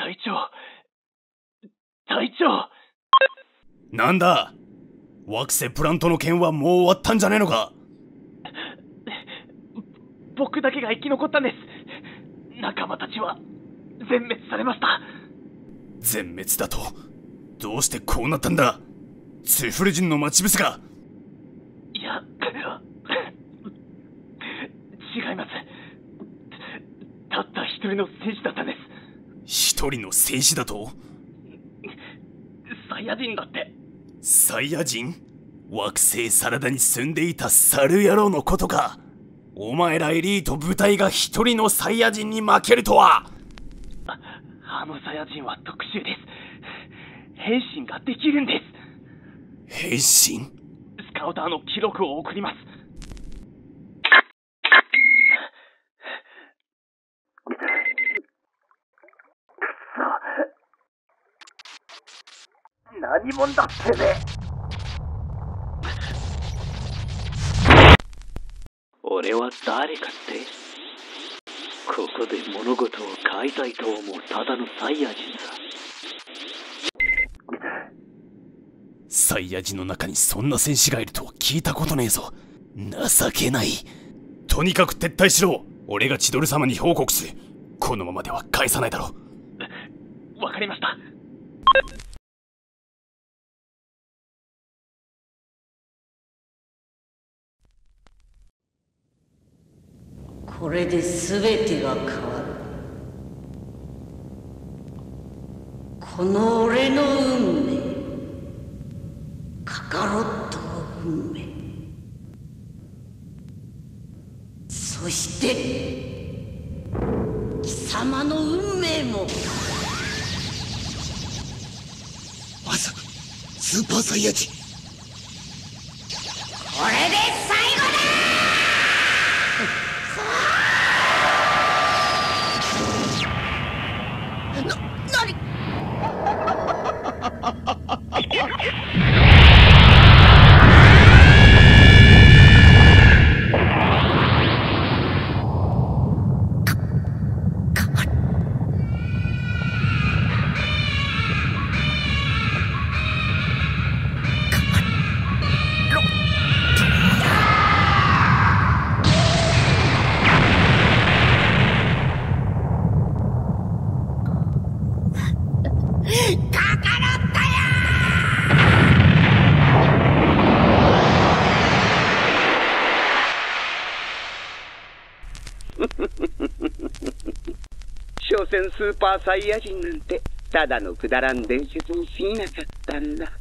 隊長、隊長。なんだ、惑星プラントの件はもう終わったんじゃねえのか。僕だけが生き残ったんです。仲間たちは全滅されました。全滅だと？どうしてこうなったんだ？ツフル人の待ち伏せか？いや、違います。たった一人の戦士だったんです。一人の戦士だと？サイヤ人だって。サイヤ人？惑星サラダに住んでいた猿野郎のことか。お前らエリート部隊が一人のサイヤ人に負けるとは。あのサイヤ人は特殊です。変身ができるんです。変身？スカウターの記録を送ります。何者だってね。俺は誰かって？ここで物事を変えたいと思うただのサイヤ人さ。サイヤ人の中にそんな戦士がいるとは聞いたことねえぞ。情けない。とにかく撤退しろ。俺が千鳥様に報告する。このままでは返さないだろう。わかりました。これで全てが変わる。この俺の運命、カカロットの運命、そして貴様の運命も。まさかスーパーサイヤ人。これで最後だ。所詮スーパーサイヤ人なんてただのくだらん伝説に過ぎなかったんだ。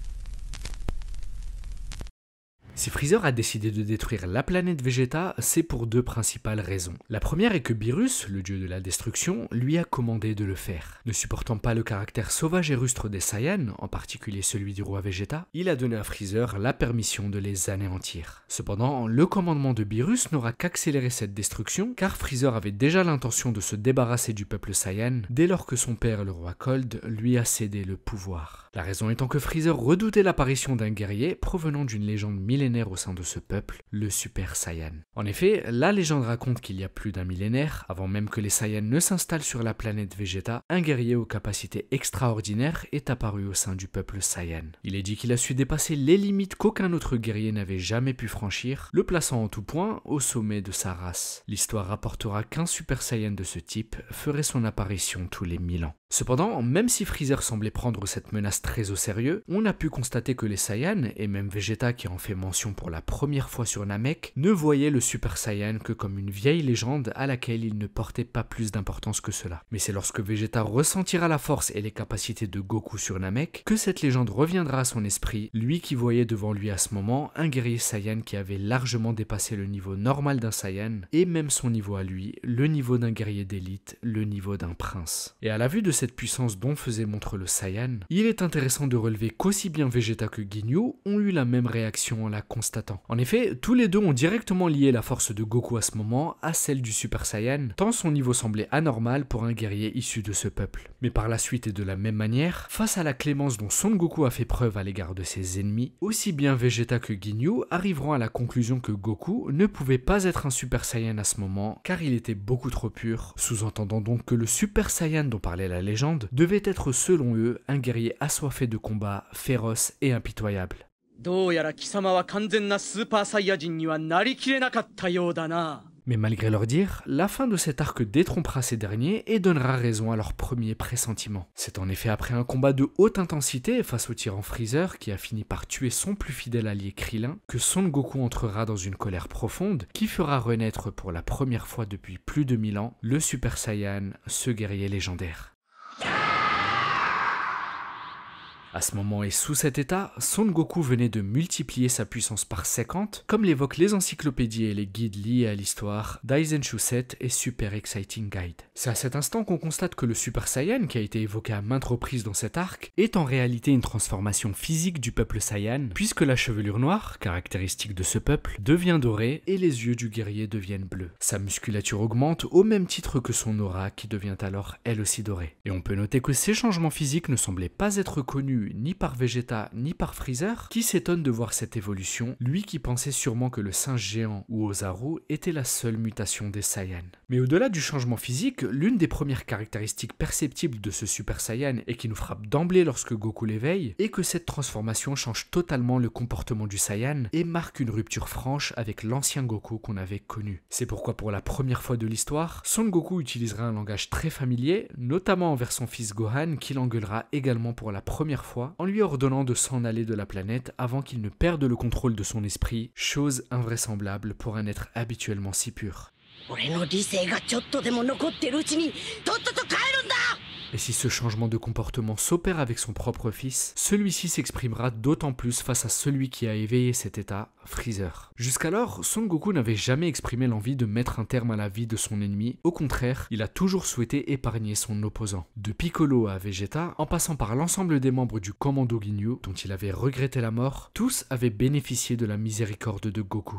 Si Freezer a décidé de détruire la planète Vegeta, c'est pour deux principales raisons. La première est que Beerus, le dieu de la destruction, lui a commandé de le faire. Ne supportant pas le caractère sauvage et rustre des Saiyans, en particulier celui du roi Vegeta, il a donné à Freezer la permission de les anéantir. Cependant, le commandement de Beerus n'aura qu'accéléré cette destruction, car Freezer avait déjà l'intention de se débarrasser du peuple Saiyan dès lors que son père, le roi Cold, lui a cédé le pouvoir. La raison étant que Freezer redoutait l'apparition d'un guerrier provenant d'une légende millénaire au sein de ce peuple, le Super Saiyan. En effet, la légende raconte qu'il y a plus d'un millénaire, avant même que les Saiyans ne s'installent sur la planète Vegeta, un guerrier aux capacités extraordinaires est apparu au sein du peuple Saiyan. Il est dit qu'il a su dépasser les limites qu'aucun autre guerrier n'avait jamais pu franchir, le plaçant en tout point au sommet de sa race. L'histoire rapportera qu'un Super Saiyan de ce type ferait son apparition tous les 1000 ans. Cependant, même si Freezer semblait prendre cette menace très au sérieux, on a pu constater que les Saiyans, et même Vegeta qui en fait mention pour la première fois sur Namek, ne voyaient le Super Saiyan que comme une vieille légende à laquelle il ne portait pas plus d'importance que cela. Mais c'est lorsque Vegeta ressentira la force et les capacités de Goku sur Namek que cette légende reviendra à son esprit, lui qui voyait devant lui à ce moment un guerrier Saiyan qui avait largement dépassé le niveau normal d'un Saiyan, et même son niveau à lui, le niveau d'un guerrier d'élite, le niveau d'un prince. Et à la vue de cette puissance dont faisait montre le Saiyan, il est intéressant de relever qu'aussi bien Vegeta que Ginyu ont eu la même réaction en la constatant. En effet, tous les deux ont directement lié la force de Goku à ce moment à celle du Super Saiyan, tant son niveau semblait anormal pour un guerrier issu de ce peuple. Mais par la suite et de la même manière, face à la clémence dont Son Goku a fait preuve à l'égard de ses ennemis, aussi bien Vegeta que Ginyu arriveront à la conclusion que Goku ne pouvait pas être un Super Saiyan à ce moment, car il était beaucoup trop pur, sous-entendant donc que le Super Saiyan dont parlait la légende devait être selon eux un guerrier assoiffé de combat, féroce et impitoyable. どうやら貴様は完全なスーパーサイヤ人にはなりきれなかったようだな。 Mais malgré leur dire, la fin de cet arc détrompera ces derniers et donnera raison à leur premier pressentiment. C'est en effet après un combat de haute intensité face au tyran Freezer qui a fini par tuer son plus fidèle allié Krillin que Son Goku entrera dans une colère profonde qui fera renaître pour la première fois depuis plus de 1000 ans le Super Saiyan, ce guerrier légendaire. À ce moment et sous cet état, Son Goku venait de multiplier sa puissance par 50, comme l'évoquent les encyclopédies et les guides liés à l'histoire Daizenshu 7 et Super Exciting Guide. C'est à cet instant qu'on constate que le Super Saiyan, qui a été évoqué à maintes reprises dans cet arc, est en réalité une transformation physique du peuple Saiyan, puisque la chevelure noire, caractéristique de ce peuple, devient dorée et les yeux du guerrier deviennent bleus. Sa musculature augmente au même titre que son aura qui devient alors elle aussi dorée. Et on peut noter que ces changements physiques ne semblaient pas être connus ni par Vegeta ni par Freezer, qui s'étonne de voir cette évolution, lui qui pensait sûrement que le singe géant ou Ozaru était la seule mutation des Saiyans. Mais au-delà du changement physique, l'une des premières caractéristiques perceptibles de ce Super Saiyan et qui nous frappe d'emblée lorsque Goku l'éveille, est que cette transformation change totalement le comportement du Saiyan et marque une rupture franche avec l'ancien Goku qu'on avait connu. C'est pourquoi pour la première fois de l'histoire, Son Goku utilisera un langage très familier, notamment envers son fils Gohan, qu'il engueulera également pour la première fois en lui ordonnant de s'en aller de la planète avant qu'il ne perde le contrôle de son esprit, chose invraisemblable pour un être habituellement si pur. Et si ce changement de comportement s'opère avec son propre fils, celui-ci s'exprimera d'autant plus face à celui qui a éveillé cet état, Freezer. Jusqu'alors, Son Goku n'avait jamais exprimé l'envie de mettre un terme à la vie de son ennemi, au contraire, il a toujours souhaité épargner son opposant. De Piccolo à Vegeta, en passant par l'ensemble des membres du Commando Ginyu, dont il avait regretté la mort, tous avaient bénéficié de la miséricorde de Goku.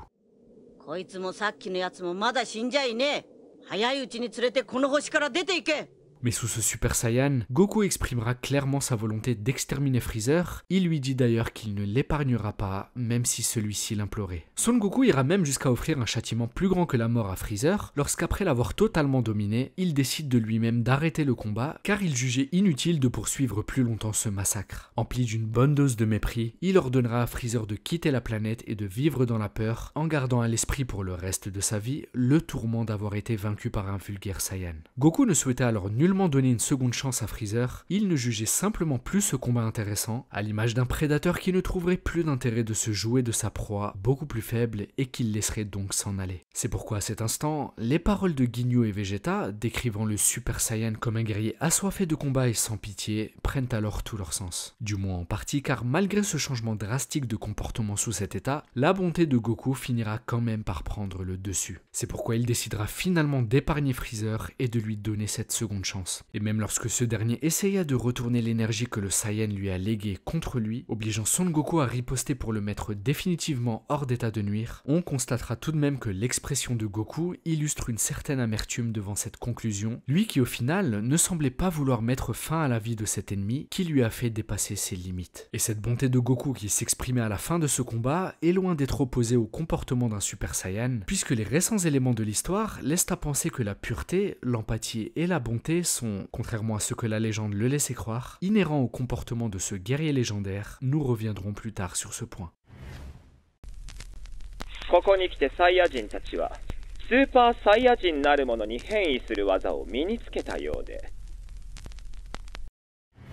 Mais sous ce Super Saiyan, Goku exprimera clairement sa volonté d'exterminer Freezer, il lui dit d'ailleurs qu'il ne l'épargnera pas, même si celui-ci l'implorait. Son Goku ira même jusqu'à offrir un châtiment plus grand que la mort à Freezer, lorsqu'après l'avoir totalement dominé, il décide de lui-même d'arrêter le combat, car il jugeait inutile de poursuivre plus longtemps ce massacre. Empli d'une bonne dose de mépris, il ordonnera à Freezer de quitter la planète et de vivre dans la peur, en gardant à l'esprit pour le reste de sa vie le tourment d'avoir été vaincu par un vulgaire Saiyan. Goku ne souhaitait alors nullement donner une seconde chance à Freezer, il ne jugeait simplement plus ce combat intéressant, à l'image d'un prédateur qui ne trouverait plus d'intérêt de se jouer de sa proie beaucoup plus faible et qu'il laisserait donc s'en aller. C'est pourquoi à cet instant, les paroles de Ginyu et Vegeta, décrivant le Super Saiyan comme un guerrier assoiffé de combat et sans pitié, prennent alors tout leur sens. Du moins en partie, car malgré ce changement drastique de comportement sous cet état, la bonté de Goku finira quand même par prendre le dessus. C'est pourquoi il décidera finalement d'épargner Freezer et de lui donner cette seconde chance. Et même lorsque ce dernier essaya de retourner l'énergie que le Saiyan lui a léguée contre lui, obligeant Son Goku à riposter pour le mettre définitivement hors d'état de nuire, on constatera tout de même que l'expression de Goku illustre une certaine amertume devant cette conclusion, lui qui au final ne semblait pas vouloir mettre fin à la vie de cet ennemi qui lui a fait dépasser ses limites. Et cette bonté de Goku qui s'exprimait à la fin de ce combat est loin d'être opposée au comportement d'un Super Saiyan, puisque les récents éléments de l'histoire laissent à penser que la pureté, l'empathie et la bonté sont, contrairement à ce que la légende le laissait croire, inhérents au comportement de ce guerrier légendaire. Nous reviendrons plus tard sur ce point. ここに来てサイヤ人たちはスーパーサイヤ人なるものに変異する技を身につけたようで。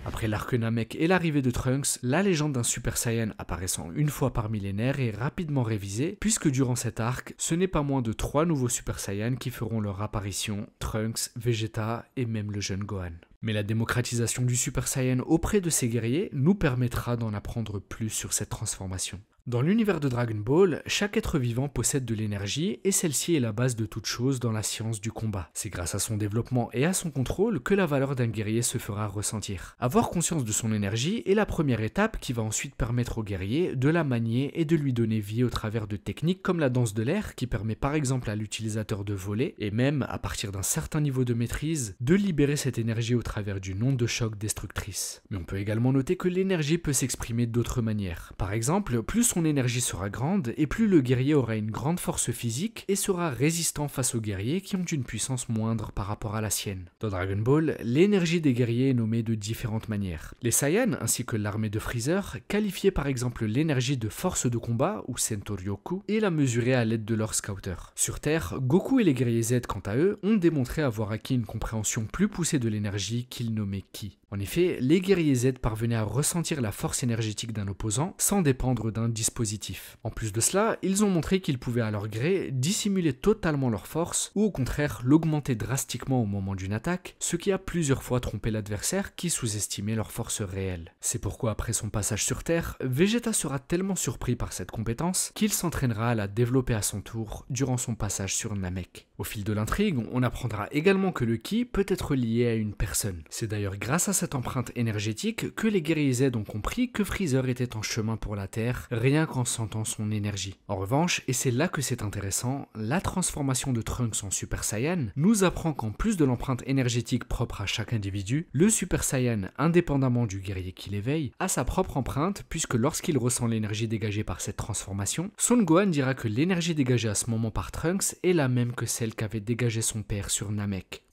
Après l'arc Namek et l'arrivée de Trunks, la légende d'un Super Saiyan apparaissant une fois par millénaire est rapidement révisée, puisque durant cet arc, ce n'est pas moins de 3 nouveaux Super Saiyans qui feront leur apparition, Trunks, Vegeta et même le jeune Gohan. Mais la démocratisation du Super Saiyan auprès de ces guerriers nous permettra d'en apprendre plus sur cette transformation. Dans l'univers de Dragon Ball, chaque être vivant possède de l'énergie et celle-ci est la base de toute chose dans la science du combat. C'est grâce à son développement et à son contrôle que la valeur d'un guerrier se fera ressentir. Avoir conscience de son énergie est la première étape qui va ensuite permettre au guerrier de la manier et de lui donner vie au travers de techniques comme la danse de l'air qui permet par exemple à l'utilisateur de voler et même, à partir d'un certain niveau de maîtrise, de libérer cette énergie au travers d'une onde de choc destructrice. Mais on peut également noter que l'énergie peut s'exprimer d'autres manières. Par exemple, plus son énergie sera grande et plus le guerrier aura une grande force physique et sera résistant face aux guerriers qui ont une puissance moindre par rapport à la sienne. Dans Dragon Ball, l'énergie des guerriers est nommée de différentes manières. Les Saiyans ainsi que l'armée de Freezer qualifiaient par exemple l'énergie de force de combat ou Sentoryoku et la mesuraient à l'aide de leurs scouters. Sur Terre, Goku et les guerriers Z quant à eux ont démontré avoir acquis une compréhension plus poussée de l'énergie qu'ils nommaient Ki. En effet, les guerriers Z parvenaient à ressentir la force énergétique d'un opposant sans dépendre d'un dispositif. En plus de cela, ils ont montré qu'ils pouvaient à leur gré dissimuler totalement leur force ou au contraire l'augmenter drastiquement au moment d'une attaque, ce qui a plusieurs fois trompé l'adversaire qui sous-estimait leur force réelle. C'est pourquoi après son passage sur Terre, Vegeta sera tellement surpris par cette compétence qu'il s'entraînera à la développer à son tour durant son passage sur Namek. Au fil de l'intrigue, on apprendra également que le Ki peut être lié à une personne. C'est d'ailleurs grâce à cette empreinte énergétique que les guerriers Z ont compris que Freezer était en chemin pour la Terre, rien qu'en sentant son énergie. En revanche, et c'est là que c'est intéressant, la transformation de Trunks en Super Saiyan nous apprend qu'en plus de l'empreinte énergétique propre à chaque individu, le Super Saiyan, indépendamment du guerrier qui l'éveille, a sa propre empreinte puisque lorsqu'il ressent l'énergie dégagée par cette transformation, Son Gohan dira que l'énergie dégagée à ce moment par Trunks est la même que celle qu'avait dégagée son père sur Namek.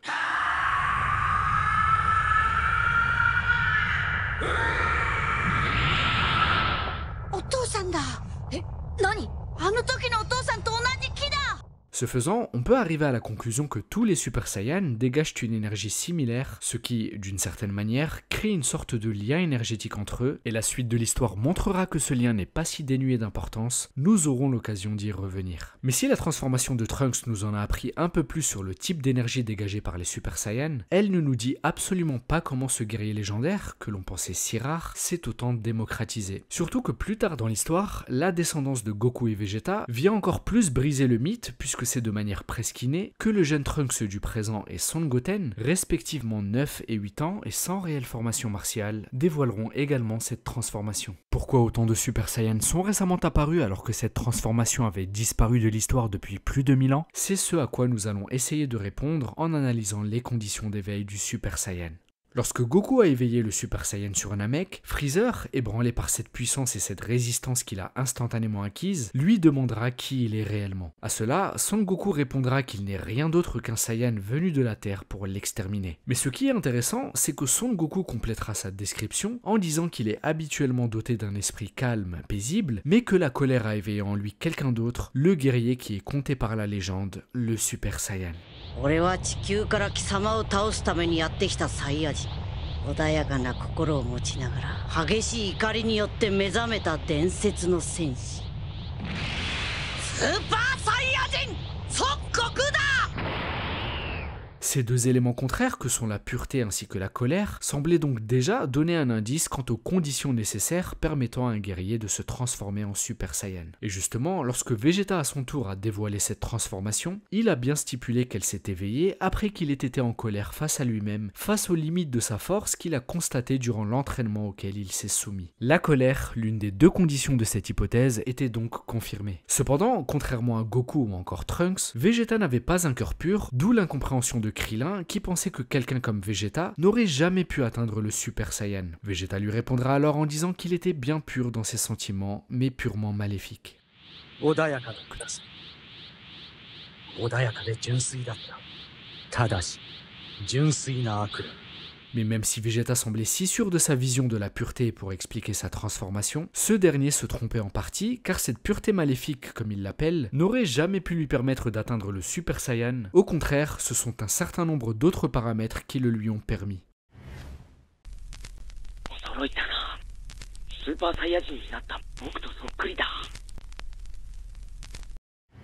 お父さんだ。え、何？あの時のお父さんと同じ木だ。 Ce faisant, on peut arriver à la conclusion que tous les Super Saiyans dégagent une énergie similaire, ce qui, d'une certaine manière, crée une sorte de lien énergétique entre eux, et la suite de l'histoire montrera que ce lien n'est pas si dénué d'importance, nous aurons l'occasion d'y revenir. Mais si la transformation de Trunks nous en a appris un peu plus sur le type d'énergie dégagée par les Super Saiyans, elle ne nous dit absolument pas comment ce guerrier légendaire, que l'on pensait si rare, s'est autant démocratisé. Surtout que plus tard dans l'histoire, la descendance de Goku et Vegeta vient encore plus briser le mythe, puisque c'est de manière presque innée que le jeune Trunks du présent et Son Goten, respectivement 9 et 8 ans et sans réelle formation martiale, dévoileront également cette transformation. Pourquoi autant de Super Saiyans sont récemment apparus alors que cette transformation avait disparu de l'histoire depuis plus de 1000 ans? C'est ce à quoi nous allons essayer de répondre en analysant les conditions d'éveil du Super Saiyan. Lorsque Goku a éveillé le Super Saiyan sur Namek, Freezer, ébranlé par cette puissance et cette résistance qu'il a instantanément acquise, lui demandera qui il est réellement. À cela, Son Goku répondra qu'il n'est rien d'autre qu'un Saiyan venu de la Terre pour l'exterminer. Mais ce qui est intéressant, c'est que Son Goku complétera sa description en disant qu'il est habituellement doté d'un esprit calme, paisible, mais que la colère a éveillé en lui quelqu'un d'autre, le guerrier qui est compté par la légende, le Super Saiyan. 俺は地球から貴様を倒すためにやってきたサイヤ人。穏やかな心を持ちながら激しい怒りによって目覚めた伝説の戦士。スーパーサイヤ人孫悟空だ。 Ces deux éléments contraires que sont la pureté ainsi que la colère semblaient donc déjà donner un indice quant aux conditions nécessaires permettant à un guerrier de se transformer en Super Saiyan. Et justement, lorsque Vegeta à son tour a dévoilé cette transformation, il a bien stipulé qu'elle s'est éveillée après qu'il ait été en colère face à lui-même, face aux limites de sa force qu'il a constatées durant l'entraînement auquel il s'est soumis. La colère, l'une des deux conditions de cette hypothèse, était donc confirmée. Cependant, contrairement à Goku ou encore Trunks, Vegeta n'avait pas un cœur pur, d'où l'incompréhension de Krillin qui pensait que quelqu'un comme Vegeta n'aurait jamais pu atteindre le Super Saiyan. Vegeta lui répondra alors en disant qu'il était bien pur dans ses sentiments, mais purement maléfique. Mais même si Vegeta semblait si sûr de sa vision de la pureté pour expliquer sa transformation, ce dernier se trompait en partie, car cette pureté maléfique, comme il l'appelle, n'aurait jamais pu lui permettre d'atteindre le Super Saiyan. Au contraire, ce sont un certain nombre d'autres paramètres qui le lui ont permis. 驚いたな。スーパーサイヤ人になった僕とそっくりだ。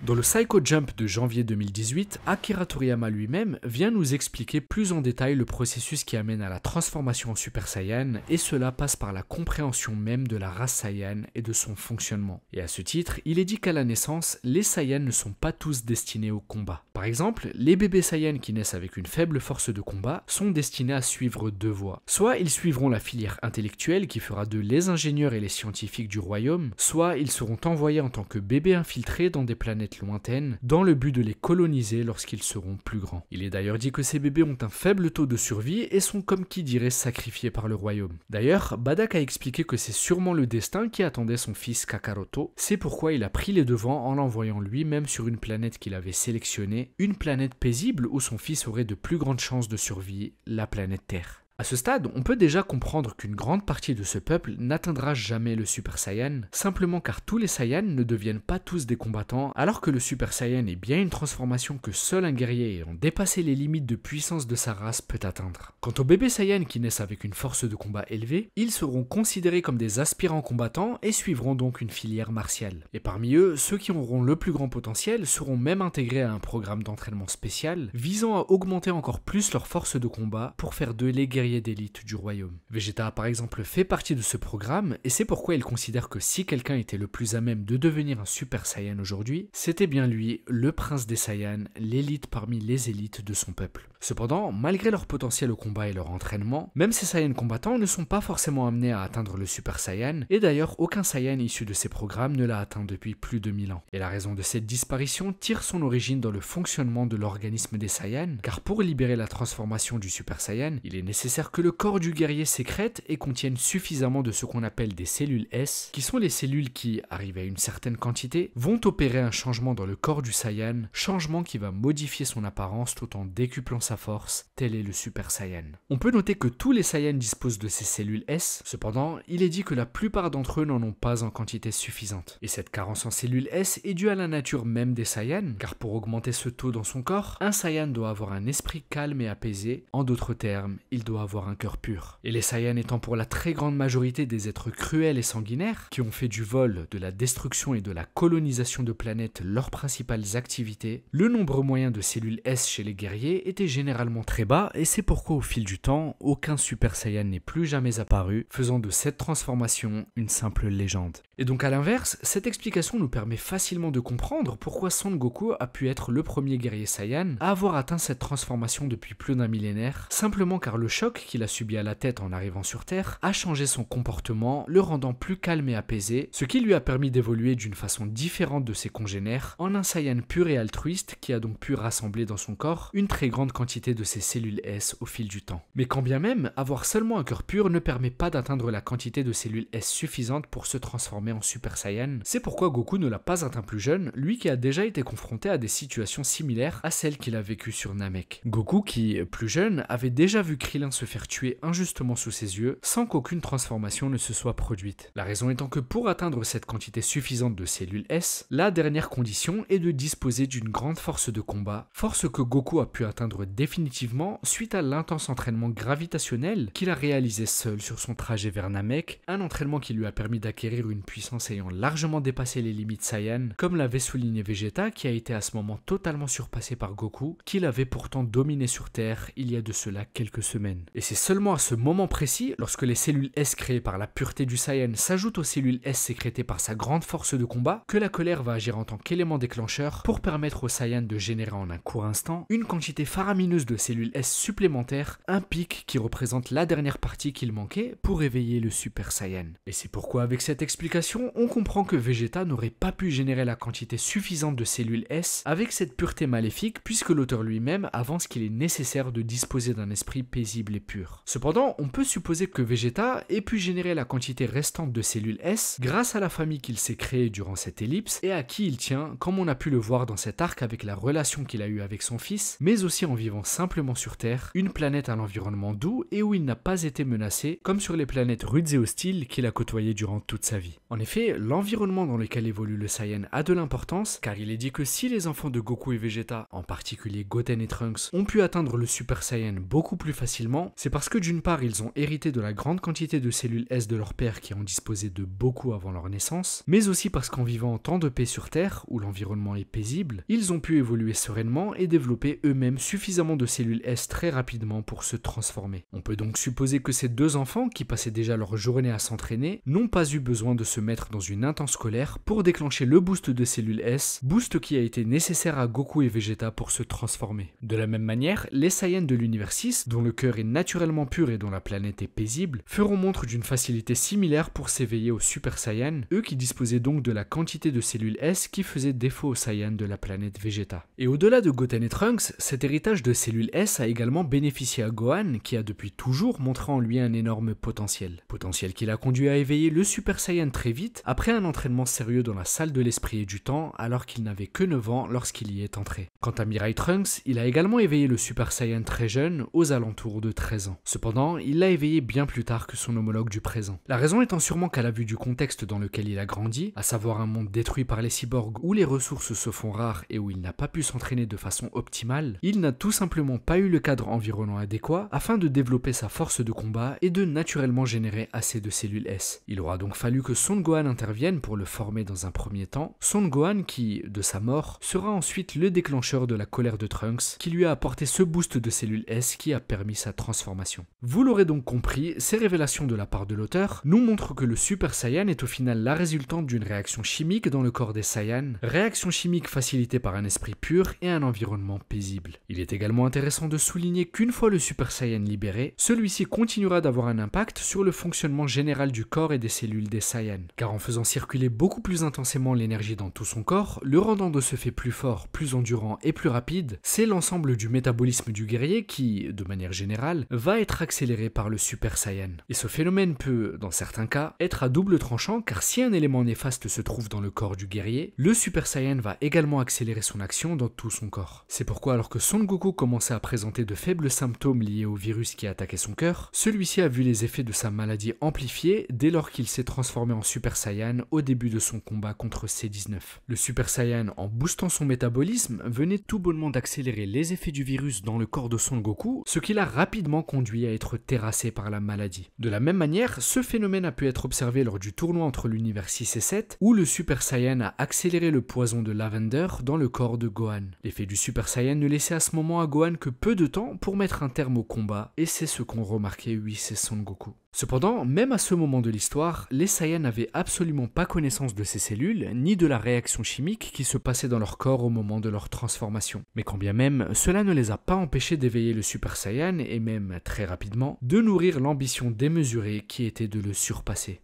Dans le Psycho Jump de janvier 2018, Akira Toriyama lui-même vient nous expliquer plus en détail le processus qui amène à la transformation en Super Saiyan, et cela passe par la compréhension même de la race Saiyan et de son fonctionnement. Et à ce titre, il est dit qu'à la naissance, les Saiyans ne sont pas tous destinés au combat. Par exemple, les bébés Saiyans qui naissent avec une faible force de combat sont destinés à suivre deux voies. Soit ils suivront la filière intellectuelle qui fera d'eux les ingénieurs et les scientifiques du royaume, soit ils seront envoyés en tant que bébés infiltrés dans des planètes lointaines, dans le but de les coloniser lorsqu'ils seront plus grands. Il est d'ailleurs dit que ces bébés ont un faible taux de survie et sont comme qui dirait sacrifiés par le royaume. D'ailleurs, Badak a expliqué que c'est sûrement le destin qui attendait son fils Kakaroto, c'est pourquoi il a pris les devants en l'envoyant lui-même sur une planète qu'il avait sélectionnée, une planète paisible où son fils aurait de plus grandes chances de survie, la planète Terre. À ce stade, on peut déjà comprendre qu'une grande partie de ce peuple n'atteindra jamais le Super Saiyan, simplement car tous les Saiyans ne deviennent pas tous des combattants, alors que le Super Saiyan est bien une transformation que seul un guerrier ayant dépassé les limites de puissance de sa race peut atteindre. Quant aux bébés Saiyans qui naissent avec une force de combat élevée, ils seront considérés comme des aspirants combattants et suivront donc une filière martiale. Et parmi eux, ceux qui auront le plus grand potentiel seront même intégrés à un programme d'entraînement spécial visant à augmenter encore plus leur force de combat pour faire d'eux les guerriers d'élite du royaume. Vegeta par exemple fait partie de ce programme et c'est pourquoi il considère que si quelqu'un était le plus à même de devenir un Super Saiyan aujourd'hui, c'était bien lui, le prince des Saiyans, l'élite parmi les élites de son peuple. Cependant, malgré leur potentiel au combat et leur entraînement, même ces Saiyans combattants ne sont pas forcément amenés à atteindre le Super Saiyan, et d'ailleurs aucun Saiyan issu de ces programmes ne l'a atteint depuis plus de 1000 ans. Et la raison de cette disparition tire son origine dans le fonctionnement de l'organisme des Saiyans, car pour libérer la transformation du Super Saiyan, il est nécessaire que le corps du guerrier sécrète et contienne suffisamment de ce qu'on appelle des cellules S, qui sont les cellules qui, arrivées à une certaine quantité, vont opérer un changement dans le corps du Saiyan, changement qui va modifier son apparence tout en décuplant sa force, tel est le Super Saiyan. On peut noter que tous les Saiyans disposent de ces cellules S, cependant, il est dit que la plupart d'entre eux n'en ont pas en quantité suffisante. Et cette carence en cellules S est due à la nature même des Saiyans, car pour augmenter ce taux dans son corps, un Saiyan doit avoir un esprit calme et apaisé, en d'autres termes, il doit avoir un cœur pur. Et les Saiyans étant pour la très grande majorité des êtres cruels et sanguinaires, qui ont fait du vol, de la destruction et de la colonisation de planètes leurs principales activités, le nombre moyen de cellules S chez les guerriers était généralement très bas, et c'est pourquoi au fil du temps, aucun Super Saiyan n'est plus jamais apparu, faisant de cette transformation une simple légende. Et donc à l'inverse, cette explication nous permet facilement de comprendre pourquoi Son Goku a pu être le premier guerrier Saiyan à avoir atteint cette transformation depuis plus d'un millénaire, simplement car le choc qu'il a subi à la tête en arrivant sur Terre a changé son comportement, le rendant plus calme et apaisé, ce qui lui a permis d'évoluer d'une façon différente de ses congénères, en un Saiyan pur et altruiste qui a donc pu rassembler dans son corps une très grande quantité de ses cellules S au fil du temps. Mais quand bien même, avoir seulement un cœur pur ne permet pas d'atteindre la quantité de cellules S suffisante pour se transformer en Super Saiyan, c'est pourquoi Goku ne l'a pas atteint plus jeune, lui qui a déjà été confronté à des situations similaires à celles qu'il a vécues sur Namek. Goku qui, plus jeune, avait déjà vu Krillin se faire tuer injustement sous ses yeux, sans qu'aucune transformation ne se soit produite. La raison étant que pour atteindre cette quantité suffisante de cellules S, la dernière condition est de disposer d'une grande force de combat, force que Goku a pu atteindre définitivement suite à l'intense entraînement gravitationnel qu'il a réalisé seul sur son trajet vers Namek, un entraînement qui lui a permis d'acquérir une puissance ayant largement dépassé les limites Saiyan, comme l'avait souligné Vegeta qui a été à ce moment totalement surpassé par Goku, qu'il avait pourtant dominé sur Terre il y a de cela quelques semaines. Et c'est seulement à ce moment précis, lorsque les cellules S créées par la pureté du Saiyan s'ajoutent aux cellules S sécrétées par sa grande force de combat, que la colère va agir en tant qu'élément déclencheur pour permettre au Saiyan de générer en un court instant une quantité faramineuse de cellules S supplémentaires, un pic qui représente la dernière partie qu'il manquait pour éveiller le Super Saiyan. Et c'est pourquoi avec cette explication, on comprend que Vegeta n'aurait pas pu générer la quantité suffisante de cellules S avec cette pureté maléfique, puisque l'auteur lui-même avance qu'il est nécessaire de disposer d'un esprit paisible et pur. Cependant, on peut supposer que Vegeta ait pu générer la quantité restante de cellules S grâce à la famille qu'il s'est créée durant cette ellipse et à qui il tient, comme on a pu le voir dans cet arc avec la relation qu'il a eue avec son fils, mais aussi en vivant vivant simplement sur Terre, une planète à l'environnement doux et où il n'a pas été menacé, comme sur les planètes rudes et hostiles qu'il a côtoyées durant toute sa vie. En effet, l'environnement dans lequel évolue le Saiyan a de l'importance, car il est dit que si les enfants de Goku et Vegeta, en particulier Goten et Trunks, ont pu atteindre le Super Saiyan beaucoup plus facilement, c'est parce que d'une part ils ont hérité de la grande quantité de cellules S de leur père qui en disposait de beaucoup avant leur naissance, mais aussi parce qu'en vivant en temps de paix sur Terre, où l'environnement est paisible, ils ont pu évoluer sereinement et développer eux-mêmes suffisamment de cellules S très rapidement pour se transformer. On peut donc supposer que ces deux enfants, qui passaient déjà leur journée à s'entraîner, n'ont pas eu besoin de se mettre dans une intense colère pour déclencher le boost de cellules S, boost qui a été nécessaire à Goku et Vegeta pour se transformer. De la même manière, les Saiyans de l'univers 6, dont le cœur est naturellement pur et dont la planète est paisible, feront montre d'une facilité similaire pour s'éveiller aux Super Saiyans, eux qui disposaient donc de la quantité de cellules S qui faisait défaut aux Saiyans de la planète Vegeta. Et au-delà de Goten et Trunks, cet héritage de cellules S a également bénéficié à Gohan, qui a depuis toujours montré en lui un énorme potentiel. Potentiel qui l'a conduit à éveiller le Super Saiyan très vite, après un entraînement sérieux dans la salle de l'esprit et du temps, alors qu'il n'avait que 9 ans lorsqu'il y est entré. Quant à Mirai Trunks, il a également éveillé le Super Saiyan très jeune, aux alentours de 13 ans. Cependant, il l'a éveillé bien plus tard que son homologue du présent. La raison étant sûrement qu'à la vue du contexte dans lequel il a grandi, à savoir un monde détruit par les cyborgs où les ressources se font rares et où il n'a pas pu s'entraîner de façon optimale, il n'a tout simplement pas eu le cadre environnant adéquat afin de développer sa force de combat et de naturellement générer assez de cellules S. Il aura donc fallu que Son Gohan intervienne pour le former dans un premier temps, Son Gohan qui, de sa mort, sera ensuite le déclencheur de la colère de Trunks qui lui a apporté ce boost de cellules S qui a permis sa transformation. Vous l'aurez donc compris, ces révélations de la part de l'auteur nous montrent que le Super Saiyan est au final la résultante d'une réaction chimique dans le corps des Saiyans, réaction chimique facilitée par un esprit pur et un environnement paisible. Il est également intéressant de souligner qu'une fois le Super Saiyan libéré, celui-ci continuera d'avoir un impact sur le fonctionnement général du corps et des cellules des Saiyans, car en faisant circuler beaucoup plus intensément l'énergie dans tout son corps, le rendant de ce fait plus fort, plus endurant et plus rapide, c'est l'ensemble du métabolisme du guerrier qui, de manière générale, va être accéléré par le Super Saiyan. Et ce phénomène peut, dans certains cas, être à double tranchant, car si un élément néfaste se trouve dans le corps du guerrier, le Super Saiyan va également accélérer son action dans tout son corps. C'est pourquoi alors que Son Goku commençait à présenter de faibles symptômes liés au virus qui attaquait son cœur, celui-ci a vu les effets de sa maladie amplifiés dès lors qu'il s'est transformé en Super Saiyan au début de son combat contre C-19. Le Super Saiyan, en boostant son métabolisme, venait tout bonnement d'accélérer les effets du virus dans le corps de Son Goku, ce qui l'a rapidement conduit à être terrassé par la maladie. De la même manière, ce phénomène a pu être observé lors du tournoi entre l'univers 6 et 7, où le Super Saiyan a accéléré le poison de Lavender dans le corps de Gohan. L'effet du Super Saiyan ne laissait à ce moment à Gohan que peu de temps pour mettre un terme au combat, et c'est ce qu'ont remarqué Whis et Son Goku. Cependant, même à ce moment de l'histoire, les Saiyans n'avaient absolument pas connaissance de ces cellules, ni de la réaction chimique qui se passait dans leur corps au moment de leur transformation. Mais quand bien même, cela ne les a pas empêchés d'éveiller le Super Saiyan et même, très rapidement, de nourrir l'ambition démesurée qui était de le surpasser.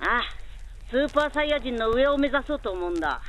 Ah, Super Saiyajin no ue o mezasou to omou n da.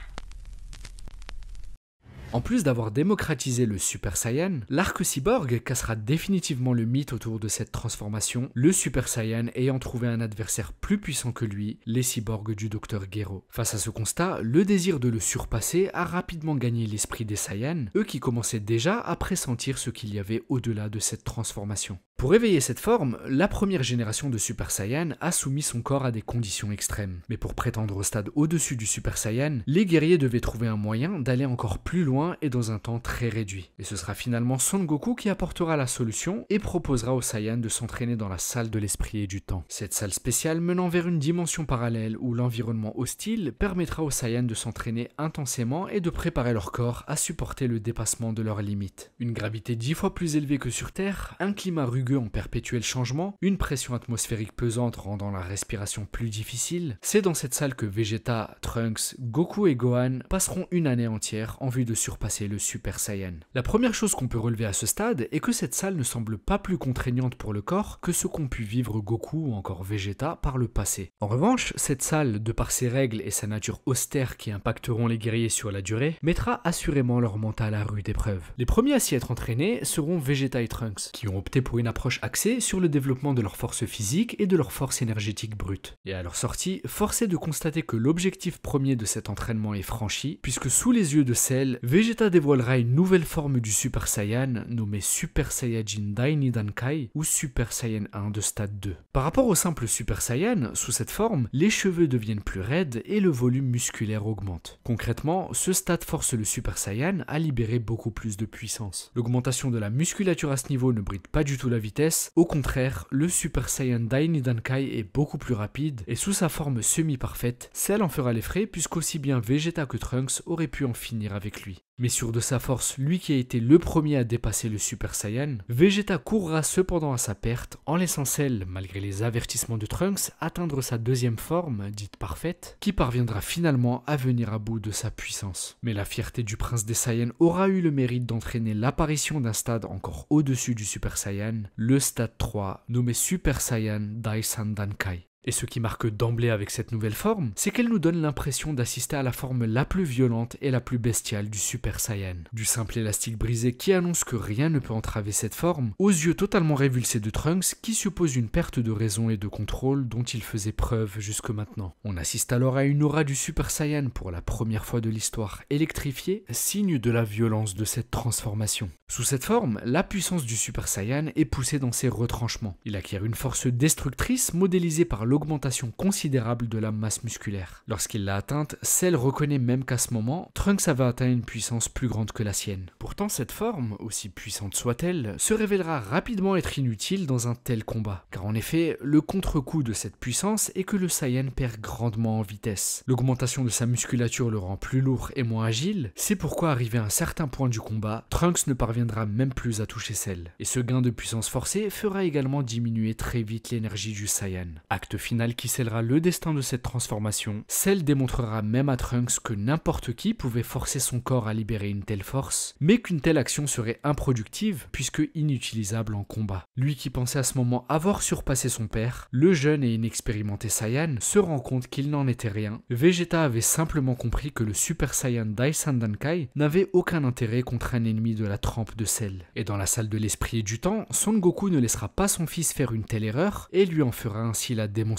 En plus d'avoir démocratisé le Super Saiyan, l'arc cyborg cassera définitivement le mythe autour de cette transformation, le Super Saiyan ayant trouvé un adversaire plus puissant que lui, les cyborgs du Dr Gero. Face à ce constat, le désir de le surpasser a rapidement gagné l'esprit des Saiyans, eux qui commençaient déjà à pressentir ce qu'il y avait au-delà de cette transformation. Pour éveiller cette forme, la première génération de Super Saiyan a soumis son corps à des conditions extrêmes. Mais pour prétendre au stade au-dessus du Super Saiyan, les guerriers devaient trouver un moyen d'aller encore plus loin et dans un temps très réduit. Et ce sera finalement Son Goku qui apportera la solution et proposera aux Saiyans de s'entraîner dans la salle de l'esprit et du temps. Cette salle spéciale menant vers une dimension parallèle où l'environnement hostile permettra aux Saiyans de s'entraîner intensément et de préparer leur corps à supporter le dépassement de leurs limites. Une gravité 10 fois plus élevée que sur Terre, un climat rugueux en perpétuel changement, une pression atmosphérique pesante rendant la respiration plus difficile, c'est dans cette salle que Vegeta, Trunks, Goku et Gohan passeront une année entière en vue de surpasser le Super Saiyan. La première chose qu'on peut relever à ce stade est que cette salle ne semble pas plus contraignante pour le corps que ce qu'ont pu vivre Goku ou encore Vegeta par le passé. En revanche, cette salle, de par ses règles et sa nature austère qui impacteront les guerriers sur la durée, mettra assurément leur mental à rude épreuve. Les premiers à s'y être entraînés seront Vegeta et Trunks, qui ont opté pour une approche approche axée sur le développement de leur force physique et de leur force énergétique brute. Et à leur sortie, force est de constater que l'objectif premier de cet entraînement est franchi, puisque sous les yeux de Cell, Vegeta dévoilera une nouvelle forme du Super Saiyan nommée Super Saiyajin Dai Nidankai ou Super Saiyan 1 de stade 2. Par rapport au simple Super Saiyan, sous cette forme, les cheveux deviennent plus raides et le volume musculaire augmente. Concrètement, ce stade force le Super Saiyan à libérer beaucoup plus de puissance. L'augmentation de la musculature à ce niveau ne bride pas du tout la vitesse, au contraire, le Super Saiyan Dai Nidankai est beaucoup plus rapide et sous sa forme semi-parfaite, Cell en fera les frais puisqu'aussi bien Vegeta que Trunks auraient pu en finir avec lui. Mais sûr de sa force, lui qui a été le premier à dépasser le Super Saiyan, Vegeta courra cependant à sa perte en laissant Cell, malgré les avertissements de Trunks, atteindre sa deuxième forme, dite parfaite, qui parviendra finalement à venir à bout de sa puissance. Mais la fierté du prince des Saiyans aura eu le mérite d'entraîner l'apparition d'un stade encore au-dessus du Super Saiyan, le stade 3, nommé Super Saiyan Dai Sandankai. Et ce qui marque d'emblée avec cette nouvelle forme, c'est qu'elle nous donne l'impression d'assister à la forme la plus violente et la plus bestiale du Super Saiyan. Du simple élastique brisé qui annonce que rien ne peut entraver cette forme, aux yeux totalement révulsés de Trunks qui suppose une perte de raison et de contrôle dont il faisait preuve jusque maintenant. On assiste alors à une aura du Super Saiyan pour la première fois de l'histoire électrifiée, signe de la violence de cette transformation. Sous cette forme, la puissance du Super Saiyan est poussée dans ses retranchements. Il acquiert une force destructrice modélisée par l'augmentation considérable de la masse musculaire. Lorsqu'il l'a atteinte, Cell reconnaît même qu'à ce moment, Trunks avait atteint une puissance plus grande que la sienne. Pourtant, cette forme, aussi puissante soit-elle, se révélera rapidement être inutile dans un tel combat. Car en effet, le contre-coup de cette puissance est que le Saiyan perd grandement en vitesse. L'augmentation de sa musculature le rend plus lourd et moins agile, c'est pourquoi arrivé à un certain point du combat, Trunks ne parviendra même plus à toucher Cell. Et ce gain de puissance forcée fera également diminuer très vite l'énergie du Saiyan. Acte final qui scellera le destin de cette transformation, Cell démontrera même à Trunks que n'importe qui pouvait forcer son corps à libérer une telle force, mais qu'une telle action serait improductive puisque inutilisable en combat. Lui qui pensait à ce moment avoir surpassé son père, le jeune et inexpérimenté Saiyan se rend compte qu'il n'en était rien. Vegeta avait simplement compris que le Super Saiyan Dai Sandankai n'avait aucun intérêt contre un ennemi de la trempe de Cell. Et dans la salle de l'esprit et du temps, Son Goku ne laissera pas son fils faire une telle erreur et lui en fera ainsi la démonstration.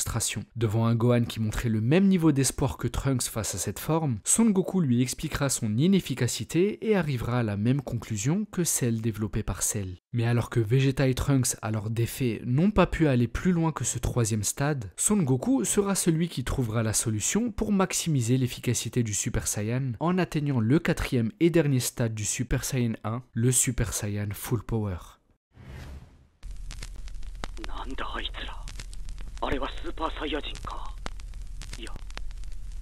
Devant un Gohan qui montrait le même niveau d'espoir que Trunks face à cette forme, Son Goku lui expliquera son inefficacité et arrivera à la même conclusion que celle développée par Cell. Mais alors que Vegeta et Trunks, alors défaits, n'ont pas pu aller plus loin que ce troisième stade, Son Goku sera celui qui trouvera la solution pour maximiser l'efficacité du Super Saiyan en atteignant le quatrième et dernier stade du Super Saiyan 1, le Super Saiyan Full Power. あれはスーパーサイヤ人か。いや、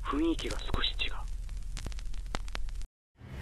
雰囲気が少し違う。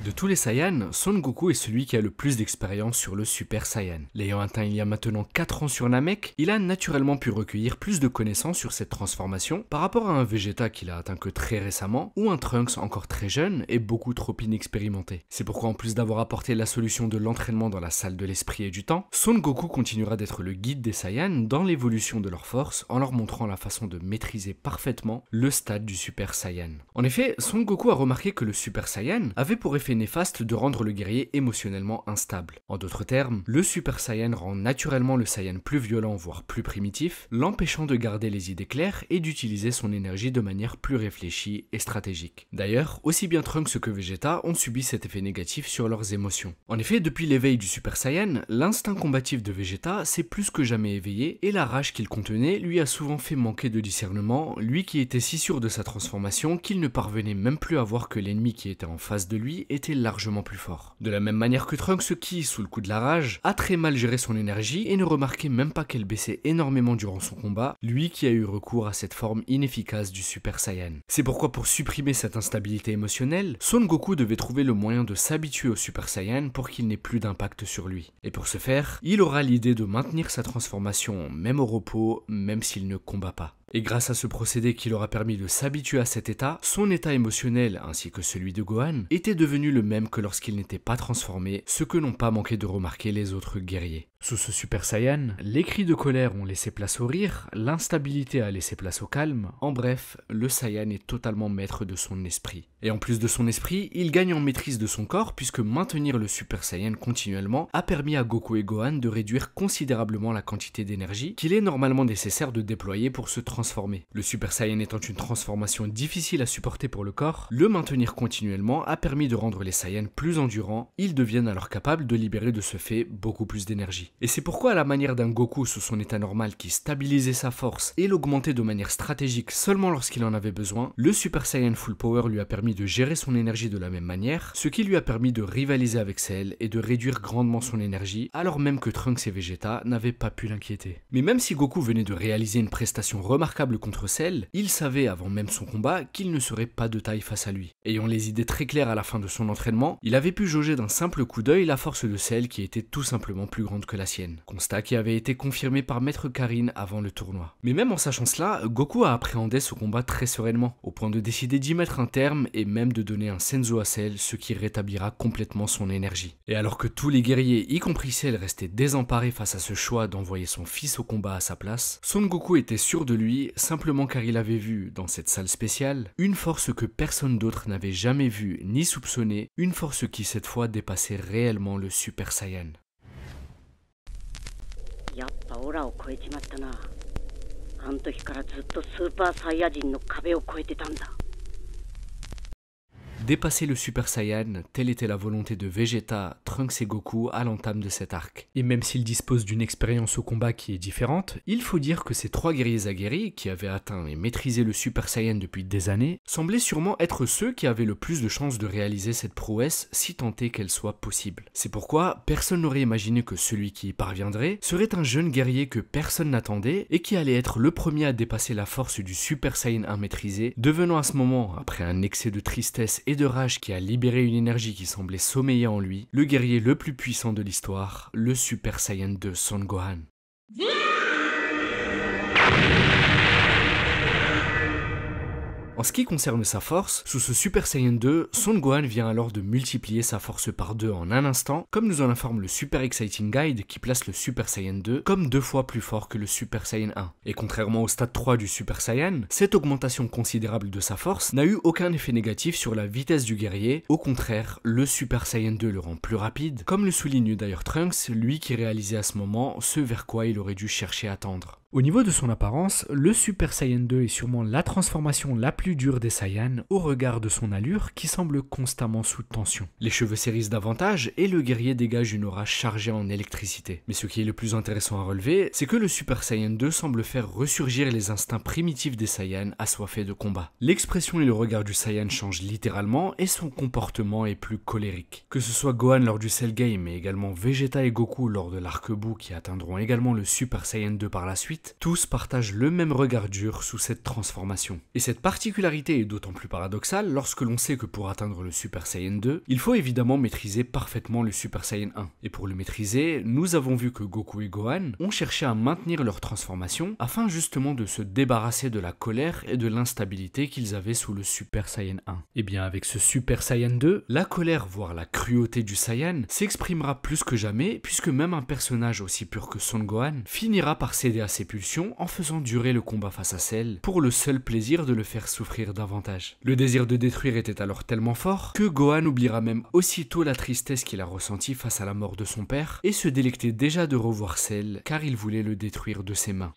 De tous les Saiyans, Son Goku est celui qui a le plus d'expérience sur le Super Saiyan. L'ayant atteint il y a maintenant 4 ans sur Namek, il a naturellement pu recueillir plus de connaissances sur cette transformation par rapport à un Vegeta qu'il a atteint que très récemment ou un Trunks encore très jeune et beaucoup trop inexpérimenté. C'est pourquoi en plus d'avoir apporté la solution de l'entraînement dans la salle de l'esprit et du temps, Son Goku continuera d'être le guide des Saiyans dans l'évolution de leur force en leur montrant la façon de maîtriser parfaitement le stade du Super Saiyan. En effet, Son Goku a remarqué que le Super Saiyan avait pour effet néfaste de rendre le guerrier émotionnellement instable. En d'autres termes, le Super Saiyan rend naturellement le Saiyan plus violent voire plus primitif, l'empêchant de garder les idées claires et d'utiliser son énergie de manière plus réfléchie et stratégique. D'ailleurs, aussi bien Trunks que Vegeta ont subi cet effet négatif sur leurs émotions. En effet, depuis l'éveil du Super Saiyan, l'instinct combatif de Vegeta s'est plus que jamais éveillé et la rage qu'il contenait lui a souvent fait manquer de discernement, lui qui était si sûr de sa transformation qu'il ne parvenait même plus à voir que l'ennemi qui était en face de lui était largement plus fort. De la même manière que Trunks qui, sous le coup de la rage, a très mal géré son énergie et ne remarquait même pas qu'elle baissait énormément durant son combat, lui qui a eu recours à cette forme inefficace du Super Saiyan. C'est pourquoi pour supprimer cette instabilité émotionnelle, Son Goku devait trouver le moyen de s'habituer au Super Saiyan pour qu'il n'ait plus d'impact sur lui. Et pour ce faire, il aura l'idée de maintenir sa transformation même au repos, même s'il ne combat pas. Et grâce à ce procédé qui leur a permis de s'habituer à cet état, son état émotionnel ainsi que celui de Gohan était devenu le même que lorsqu'il n'était pas transformé, ce que n'ont pas manqué de remarquer les autres guerriers. Sous ce Super Saiyan, les cris de colère ont laissé place au rire, l'instabilité a laissé place au calme, en bref, le Saiyan est totalement maître de son esprit. Et en plus de son esprit, il gagne en maîtrise de son corps puisque maintenir le Super Saiyan continuellement a permis à Goku et Gohan de réduire considérablement la quantité d'énergie qu'il est normalement nécessaire de déployer pour se transformer. Le Super Saiyan étant une transformation difficile à supporter pour le corps, le maintenir continuellement a permis de rendre les Saiyans plus endurants, ils deviennent alors capables de libérer de ce fait beaucoup plus d'énergie. Et c'est pourquoi à la manière d'un Goku sous son état normal qui stabilisait sa force et l'augmentait de manière stratégique seulement lorsqu'il en avait besoin, le Super Saiyan Full Power lui a permis de gérer son énergie de la même manière, ce qui lui a permis de rivaliser avec Cell et de réduire grandement son énergie, alors même que Trunks et Vegeta n'avaient pas pu l'inquiéter. Mais même si Goku venait de réaliser une prestation remarquable contre Cell, il savait avant même son combat qu'il ne serait pas de taille face à lui. Ayant les idées très claires à la fin de son entraînement, il avait pu jauger d'un simple coup d'œil la force de Cell qui était tout simplement plus grande que la sienne. Constat qui avait été confirmé par Maître Karin avant le tournoi. Mais même en sachant cela, Goku a appréhendé ce combat très sereinement, au point de décider d'y mettre un terme et même de donner un Senzu à Cell, ce qui rétablira complètement son énergie. Et alors que tous les guerriers, y compris Cell, restaient désemparés face à ce choix d'envoyer son fils au combat à sa place, Son Goku était sûr de lui simplement car il avait vu, dans cette salle spéciale, une force que personne d'autre n'avait jamais vue ni soupçonnée, une force qui cette fois dépassait réellement le Super Saiyan. やっぱオラを超えちまったな。あの時からずっとスーパーサイヤ人の壁を越えてたんだ。 Dépasser le Super Saiyan, telle était la volonté de Vegeta, Trunks et Goku à l'entame de cet arc. Et même s'ils disposent d'une expérience au combat qui est différente, il faut dire que ces trois guerriers aguerris, qui avaient atteint et maîtrisé le Super Saiyan depuis des années, semblaient sûrement être ceux qui avaient le plus de chances de réaliser cette prouesse si tant est qu'elle soit possible. C'est pourquoi personne n'aurait imaginé que celui qui y parviendrait serait un jeune guerrier que personne n'attendait et qui allait être le premier à dépasser la force du Super Saiyan 1 maîtrisé, devenant à ce moment, après un excès de tristesse et de rage qui a libéré une énergie qui semblait sommeiller en lui, le guerrier le plus puissant de l'histoire, le Super Saiyan 2 Son Gohan. En ce qui concerne sa force, sous ce Super Saiyan 2, Son Gohan vient alors de multiplier sa force par 2 en un instant, comme nous en informe le Super Exciting Guide qui place le Super Saiyan 2 comme 2 fois plus fort que le Super Saiyan 1. Et contrairement au stade 3 du Super Saiyan, cette augmentation considérable de sa force n'a eu aucun effet négatif sur la vitesse du guerrier, au contraire, le Super Saiyan 2 le rend plus rapide, comme le souligne d'ailleurs Trunks, lui qui réalisait à ce moment ce vers quoi il aurait dû chercher à tendre. Au niveau de son apparence, le Super Saiyan 2 est sûrement la transformation la plus dure des Saiyans au regard de son allure qui semble constamment sous tension. Les cheveux s'érissent davantage et le guerrier dégage une aura chargée en électricité. Mais ce qui est le plus intéressant à relever, c'est que le Super Saiyan 2 semble faire ressurgir les instincts primitifs des Saiyans assoiffés de combat. L'expression et le regard du Saiyan changent littéralement et son comportement est plus colérique. Que ce soit Gohan lors du Cell Game mais également Vegeta et Goku lors de l'arc Buu qui atteindront également le Super Saiyan 2 par la suite, tous partagent le même regard dur sous cette transformation. Et cette particularité est d'autant plus paradoxale lorsque l'on sait que pour atteindre le Super Saiyan 2, il faut évidemment maîtriser parfaitement le Super Saiyan 1. Et pour le maîtriser, nous avons vu que Goku et Gohan ont cherché à maintenir leur transformation afin justement de se débarrasser de la colère et de l'instabilité qu'ils avaient sous le Super Saiyan 1. Et bien avec ce Super Saiyan 2, la colère voire la cruauté du Saiyan s'exprimera plus que jamais puisque même un personnage aussi pur que Son Gohan finira par céder à ses pulsions en faisant durer le combat face à Cell pour le seul plaisir de le faire souffrir davantage. Le désir de détruire était alors tellement fort que Gohan oubliera même aussitôt la tristesse qu'il a ressentie face à la mort de son père et se délectait déjà de revoir Cell car il voulait le détruire de ses mains.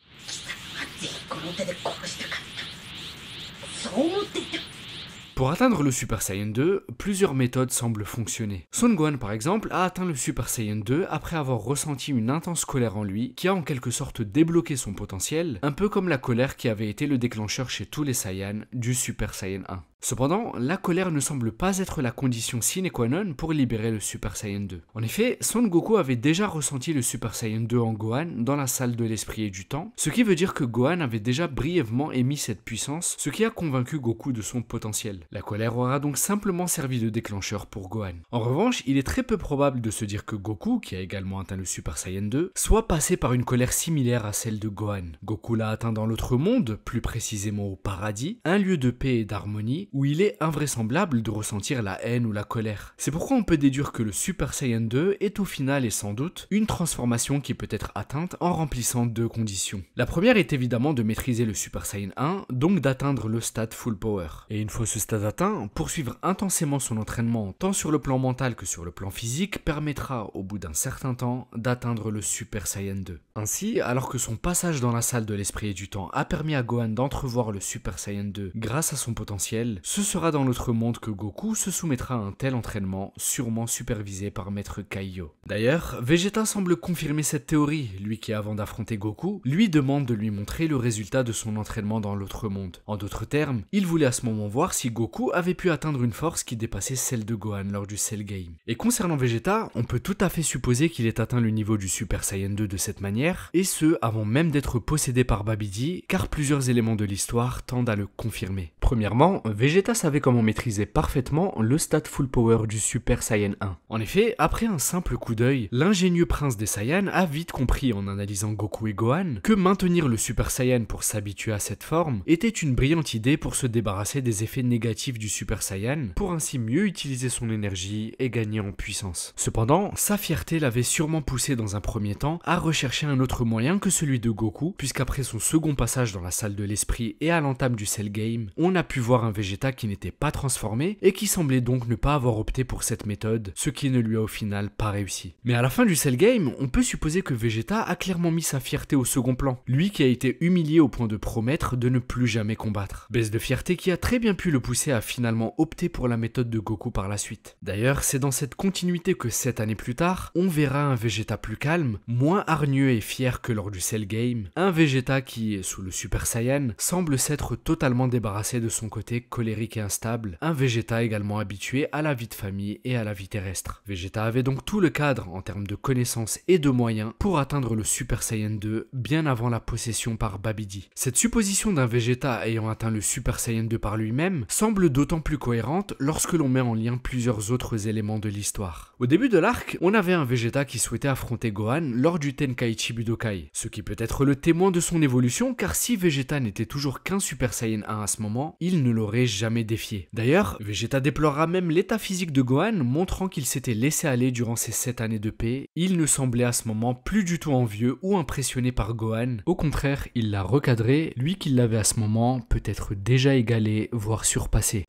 Pour atteindre le Super Saiyan 2, plusieurs méthodes semblent fonctionner. Son Gohan par exemple a atteint le Super Saiyan 2 après avoir ressenti une intense colère en lui qui a en quelque sorte débloqué son potentiel, un peu comme la colère qui avait été le déclencheur chez tous les Saiyans du Super Saiyan 1. Cependant, la colère ne semble pas être la condition sine qua non pour libérer le Super Saiyan 2. En effet, Son Goku avait déjà ressenti le Super Saiyan 2 en Gohan dans la salle de l'esprit et du temps, ce qui veut dire que Gohan avait déjà brièvement émis cette puissance, ce qui a convaincu Goku de son potentiel. La colère aura donc simplement servi de déclencheur pour Gohan. En revanche, il est très peu probable de se dire que Goku, qui a également atteint le Super Saiyan 2, soit passé par une colère similaire à celle de Gohan. Goku l'a atteint dans l'autre monde, plus précisément au paradis, un lieu de paix et d'harmonie, où il est invraisemblable de ressentir la haine ou la colère. C'est pourquoi on peut déduire que le Super Saiyan 2 est au final et sans doute une transformation qui peut être atteinte en remplissant deux conditions. La première est évidemment de maîtriser le Super Saiyan 1, donc d'atteindre le stade Full Power. Et une fois ce stade atteint, poursuivre intensément son entraînement tant sur le plan mental que sur le plan physique permettra au bout d'un certain temps d'atteindre le Super Saiyan 2. Ainsi, alors que son passage dans la salle de l'esprit et du temps a permis à Gohan d'entrevoir le Super Saiyan 2 grâce à son potentiel, ce sera dans l'autre monde que Goku se soumettra à un tel entraînement, sûrement supervisé par Maître Kaiô. D'ailleurs, Vegeta semble confirmer cette théorie, lui qui avant d'affronter Goku, lui demande de lui montrer le résultat de son entraînement dans l'autre monde. En d'autres termes, il voulait à ce moment voir si Goku avait pu atteindre une force qui dépassait celle de Gohan lors du Cell Game. Et concernant Vegeta, on peut tout à fait supposer qu'il ait atteint le niveau du Super Saiyan 2 de cette manière, et ce avant même d'être possédé par Babidi, car plusieurs éléments de l'histoire tendent à le confirmer. Premièrement, Vegeta savait comment maîtriser parfaitement le stade Full Power du Super Saiyan 1. En effet, après un simple coup d'œil, l'ingénieux prince des Saiyans a vite compris en analysant Goku et Gohan que maintenir le Super Saiyan pour s'habituer à cette forme était une brillante idée pour se débarrasser des effets négatifs du Super Saiyan, pour ainsi mieux utiliser son énergie et gagner en puissance. Cependant, sa fierté l'avait sûrement poussé dans un premier temps à rechercher un autre moyen que celui de Goku, puisqu'après son second passage dans la salle de l'esprit et à l'entame du Cell Game, on a pu voir un Vegeta qui n'était pas transformé et qui semblait donc ne pas avoir opté pour cette méthode, ce qui ne lui a au final pas réussi. Mais à la fin du Cell Game, on peut supposer que Vegeta a clairement mis sa fierté au second plan, lui qui a été humilié au point de promettre de ne plus jamais combattre. Baisse de fierté qui a très bien pu le pousser à finalement opter pour la méthode de Goku par la suite. D'ailleurs, c'est dans cette continuité que 7 années plus tard, on verra un Vegeta plus calme, moins hargneux et fier que lors du Cell Game, un Vegeta qui, sous le Super Saiyan, semble s'être totalement débarrassé de son côté colérique et instable, un Vegeta également habitué à la vie de famille et à la vie terrestre. Vegeta avait donc tout le cadre en termes de connaissances et de moyens pour atteindre le Super Saiyan 2 bien avant la possession par Babidi. Cette supposition d'un Vegeta ayant atteint le Super Saiyan 2 par lui-même semble d'autant plus cohérente lorsque l'on met en lien plusieurs autres éléments de l'histoire. Au début de l'arc, on avait un Vegeta qui souhaitait affronter Gohan lors du Tenkaichi Budokai, ce qui peut être le témoin de son évolution car si Vegeta n'était toujours qu'un Super Saiyan 1 à ce moment, il ne l'aurait jamais défié. D'ailleurs, Vegeta déplorera même l'état physique de Gohan, montrant qu'il s'était laissé aller durant ces 7 années de paix. Il ne semblait à ce moment plus du tout envieux ou impressionné par Gohan. Au contraire, il l'a recadré, lui qui l'avait à ce moment peut-être déjà égalé, voire surpassé.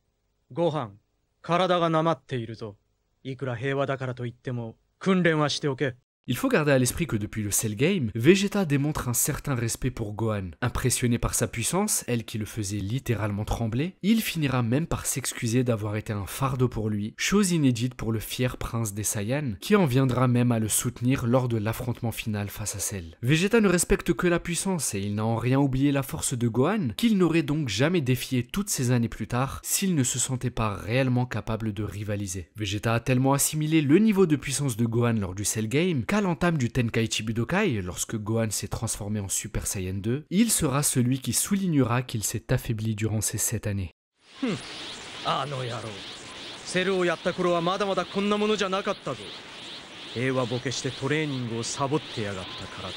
Gohan, 体がなまっているぞ。いくら平和だからといっても訓練はしておけ。 Il faut garder à l'esprit que depuis le Cell Game, Vegeta démontre un certain respect pour Gohan. Impressionné par sa puissance, elle qui le faisait littéralement trembler, il finira même par s'excuser d'avoir été un fardeau pour lui, chose inédite pour le fier prince des Saiyans, qui en viendra même à le soutenir lors de l'affrontement final face à Cell. Vegeta ne respecte que la puissance et il n'a en rien oublié la force de Gohan, qu'il n'aurait donc jamais défié toutes ces années plus tard s'il ne se sentait pas réellement capable de rivaliser. Vegeta a tellement assimilé le niveau de puissance de Gohan lors du Cell Game qu'à l'entame du Tenkaichi Budokai, lorsque Gohan s'est transformé en Super Saiyan 2, il sera celui qui soulignera qu'il s'est affaibli durant ces 7 années. あの野郎。セルをやった頃はまだまだこんなものじゃなかったぞ。平和ボケしてトレーニングをサボってやがったからだ。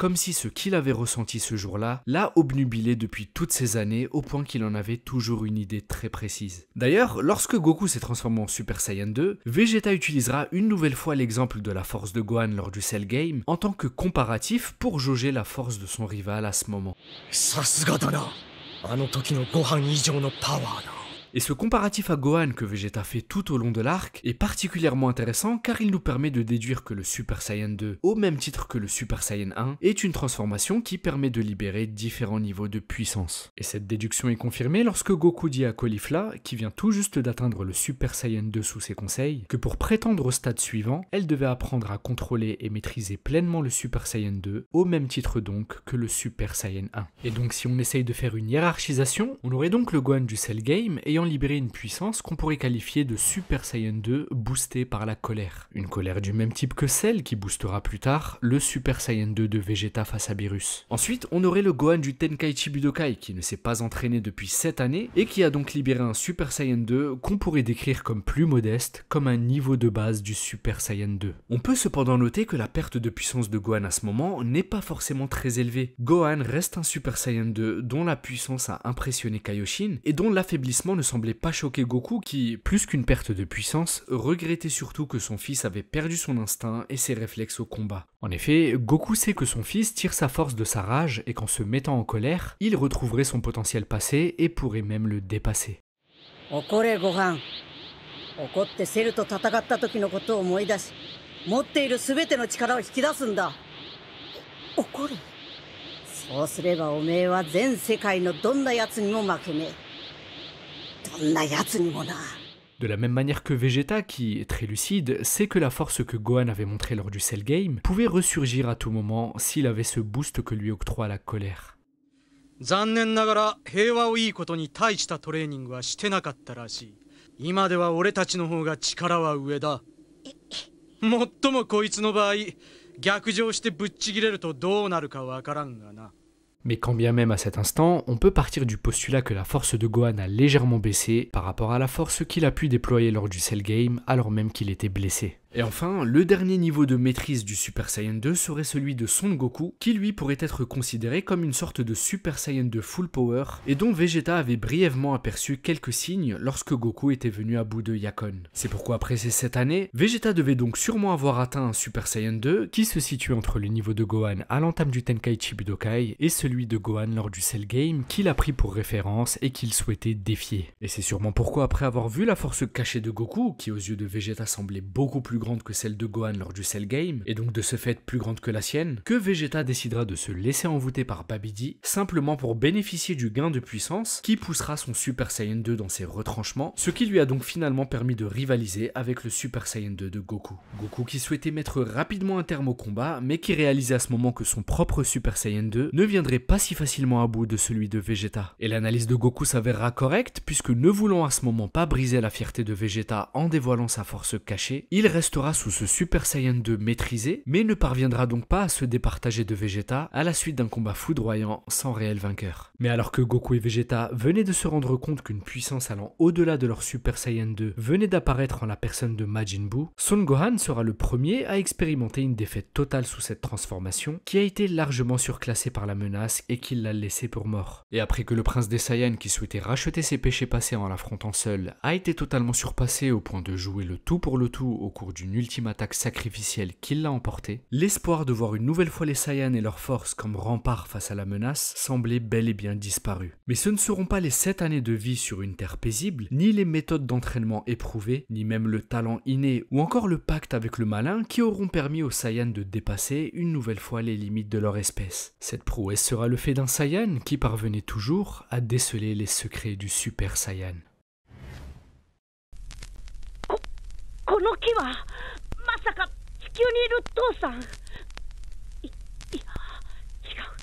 Comme si ce qu'il avait ressenti ce jour-là l'a obnubilé depuis toutes ces années au point qu'il en avait toujours une idée très précise. D'ailleurs, lorsque Goku s'est transformé en Super Saiyan 2, Vegeta utilisera une nouvelle fois l'exemple de la force de Gohan lors du Cell Game en tant que comparatif pour jauger la force de son rival à ce moment. さすがだな。あの時のご飯以上のパワーだ。 Et ce comparatif à Gohan que Vegeta fait tout au long de l'arc est particulièrement intéressant car il nous permet de déduire que le Super Saiyan 2, au même titre que le Super Saiyan 1, est une transformation qui permet de libérer différents niveaux de puissance. Et cette déduction est confirmée lorsque Goku dit à Caulifla, qui vient tout juste d'atteindre le Super Saiyan 2 sous ses conseils, que pour prétendre au stade suivant, elle devait apprendre à contrôler et maîtriser pleinement le Super Saiyan 2, au même titre donc que le Super Saiyan 1. Et donc si on essaye de faire une hiérarchisation, on aurait donc le Gohan du Cell Game ayant ayant libéré une puissance qu'on pourrait qualifier de Super Saiyan 2 boostée par la colère. Une colère du même type que celle qui boostera plus tard le Super Saiyan 2 de Vegeta face à Beerus. Ensuite, on aurait le Gohan du Tenkaichi Budokai qui ne s'est pas entraîné depuis 7 années et qui a donc libéré un Super Saiyan 2 qu'on pourrait décrire comme plus modeste, comme un niveau de base du Super Saiyan 2. On peut cependant noter que la perte de puissance de Gohan à ce moment n'est pas forcément très élevée. Gohan reste un Super Saiyan 2 dont la puissance a impressionné Kaioshin et dont l'affaiblissement ne semblait pas choquer Goku qui, plus qu'une perte de puissance, regrettait surtout que son fils avait perdu son instinct et ses réflexes au combat. En effet, Goku sait que son fils tire sa force de sa rage et qu'en se mettant en colère, il retrouverait son potentiel passé et pourrait même le dépasser. 怒れご飯。怒ってセルと戦った時のことを思い出し、持っている全ての力を引き出すんだ。怒れ。そうすればおめえは全世界のどんな奴にも負けねえ。どんな奴にもな。 De la même manière que Vegeta, qui est très lucide, sait que la force que Gohan avait montrée lors du Cell Game pouvait ressurgir à tout moment s'il avait ce boost que lui octroie la colère. 残念ながら平和をいいことに大したトレーニングはしてなかったらしい。今では俺たちの方が力は上だ。もっともこいつの場合、逆上してぶっちぎれるとどうなるかわからんがな。 Mais quand bien même à cet instant, on peut partir du postulat que la force de Gohan a légèrement baissé par rapport à la force qu'il a pu déployer lors du Cell Game alors même qu'il était blessé. Et enfin, le dernier niveau de maîtrise du Super Saiyan 2 serait celui de Son Goku, qui lui pourrait être considéré comme une sorte de Super Saiyan 2 full power, et dont Vegeta avait brièvement aperçu quelques signes lorsque Goku était venu à bout de Yakon. C'est pourquoi après ces 7 années, Vegeta devait donc sûrement avoir atteint un Super Saiyan 2 qui se situe entre le niveau de Gohan à l'entame du Tenkaichi Budokai et celui de Gohan lors du Cell Game qu'il a pris pour référence et qu'il souhaitait défier. Et c'est sûrement pourquoi après avoir vu la force cachée de Goku, qui aux yeux de Vegeta semblait beaucoup plus grande que celle de Gohan lors du Cell Game, et donc de ce fait plus grande que la sienne, que Vegeta décidera de se laisser envoûter par Babidi, simplement pour bénéficier du gain de puissance qui poussera son Super Saiyan 2 dans ses retranchements, ce qui lui a donc finalement permis de rivaliser avec le Super Saiyan 2 de Goku. Goku qui souhaitait mettre rapidement un terme au combat, mais qui réalisait à ce moment que son propre Super Saiyan 2 ne viendrait pas si facilement à bout de celui de Vegeta. Et l'analyse de Goku s'avérera correcte, puisque ne voulant à ce moment pas briser la fierté de Vegeta en dévoilant sa force cachée, il restera sous ce Super Saiyan 2 maîtrisé, mais ne parviendra donc pas à se départager de Vegeta à la suite d'un combat foudroyant sans réel vainqueur. Mais alors que Goku et Vegeta venaient de se rendre compte qu'une puissance allant au-delà de leur Super Saiyan 2 venait d'apparaître en la personne de Majin Buu, Son Gohan sera le premier à expérimenter une défaite totale sous cette transformation, qui a été largement surclassée par la menace et qui l'a laissé pour mort. Et après que le prince des Saiyans, qui souhaitait racheter ses péchés passés en l'affrontant seul, a été totalement surpassé au point de jouer le tout pour le tout au cours d'une ultime attaque sacrificielle qui l'a emporté, l'espoir de voir une nouvelle fois les Saiyans et leur force comme rempart face à la menace semblait bel et bien disparu. Mais ce ne seront pas les 7 années de vie sur une terre paisible, ni les méthodes d'entraînement éprouvées, ni même le talent inné ou encore le pacte avec le malin qui auront permis aux Saiyans de dépasser une nouvelle fois les limites de leur espèce. Cette prouesse sera le fait d'un Saiyan qui parvenait toujours à déceler les secrets du Super Saiyan. この木はまさか地球にいる父さん。いや違う。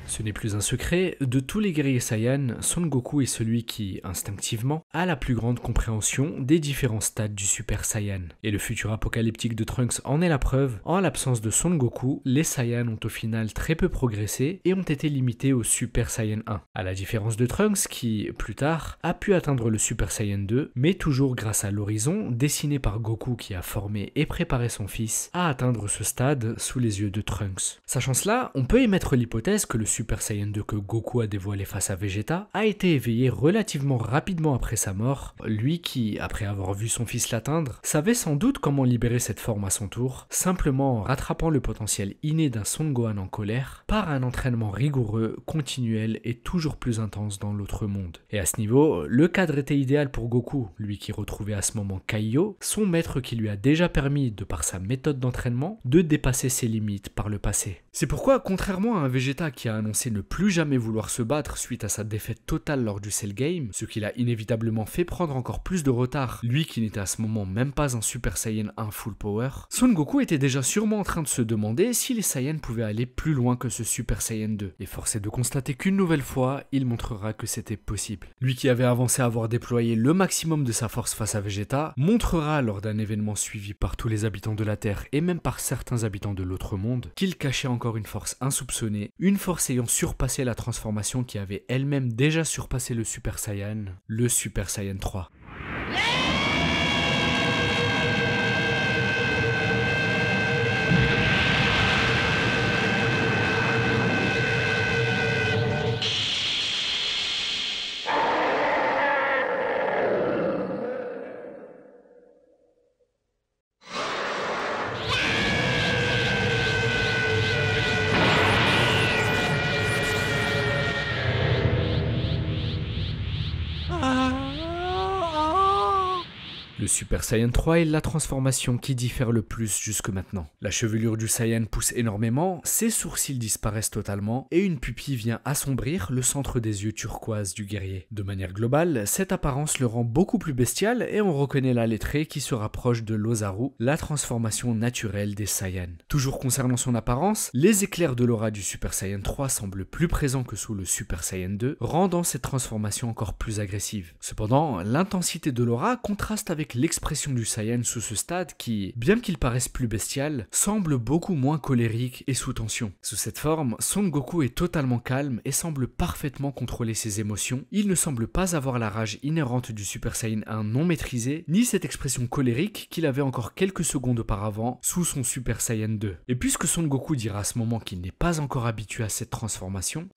Ce n'est plus un secret, de tous les guerriers Saiyan, Son Goku est celui qui, instinctivement, a la plus grande compréhension des différents stades du Super Saiyan. Et le futur apocalyptique de Trunks en est la preuve. En l'absence de Son Goku, les Saiyans ont au final très peu progressé et ont été limités au Super Saiyan 1. À la différence de Trunks qui, plus tard, a pu atteindre le Super Saiyan 2, mais toujours grâce à l'horizon dessiné par Goku qui a formé et préparé son fils à atteindre ce stade sous les yeux de Trunks. Sachant cela, on peut émettre l'hypothèse que le Super Saiyan 2 que Goku a dévoilé face à Vegeta a été éveillé relativement rapidement après sa mort, lui qui, après avoir vu son fils l'atteindre, savait sans doute comment libérer cette forme à son tour, simplement en rattrapant le potentiel inné d'un Son Gohan en colère par un entraînement rigoureux, continuel et toujours plus intense dans l'autre monde. Et à ce niveau, le cadre était idéal pour Goku, lui qui retrouvait à ce moment Kaiô, son maître qui lui a déjà permis, de par sa méthode d'entraînement, de dépasser ses limites par le passé. C'est pourquoi, contrairement à un Vegeta qui a un annoncé ne plus jamais vouloir se battre suite à sa défaite totale lors du Cell Game, ce qui l'a inévitablement fait prendre encore plus de retard, lui qui n'était à ce moment même pas un Super Saiyan 1 full power, Son Goku était déjà sûrement en train de se demander si les Saiyans pouvaient aller plus loin que ce Super Saiyan 2. Et force est de constater qu'une nouvelle fois, il montrera que c'était possible. Lui qui avait avancé à avoir déployé le maximum de sa force face à Vegeta, montrera lors d'un événement suivi par tous les habitants de la Terre et même par certains habitants de l'autre monde, qu'il cachait encore une force insoupçonnée, une force ayant surpassé la transformation qui avait elle-même déjà surpassé le Super Saiyan, le Super Saiyan 3. Le Super Saiyan 3 est la transformation qui diffère le plus jusque maintenant. La chevelure du Saiyan pousse énormément, ses sourcils disparaissent totalement et une pupille vient assombrir le centre des yeux turquoise du guerrier. De manière globale, cette apparence le rend beaucoup plus bestial et on reconnaît là les traits qui se rapprochent de l'Ozaru, la transformation naturelle des Saiyans. Toujours concernant son apparence, les éclairs de l'aura du Super Saiyan 3 semblent plus présents que sous le Super Saiyan 2, rendant cette transformation encore plus agressive. Cependant, l'intensité de l'aura contraste avec l'expression du Saiyan sous ce stade qui, bien qu'il paraisse plus bestial, semble beaucoup moins colérique et sous tension. Sous cette forme, Son Goku est totalement calme et semble parfaitement contrôler ses émotions. Il ne semble pas avoir la rage inhérente du Super Saiyan 1 non maîtrisée, ni cette expression colérique qu'il avait encore quelques secondes auparavant sous son Super Saiyan 2. Et puisque Son Goku dira à ce moment qu'il n'est pas encore habitué à cette transformation,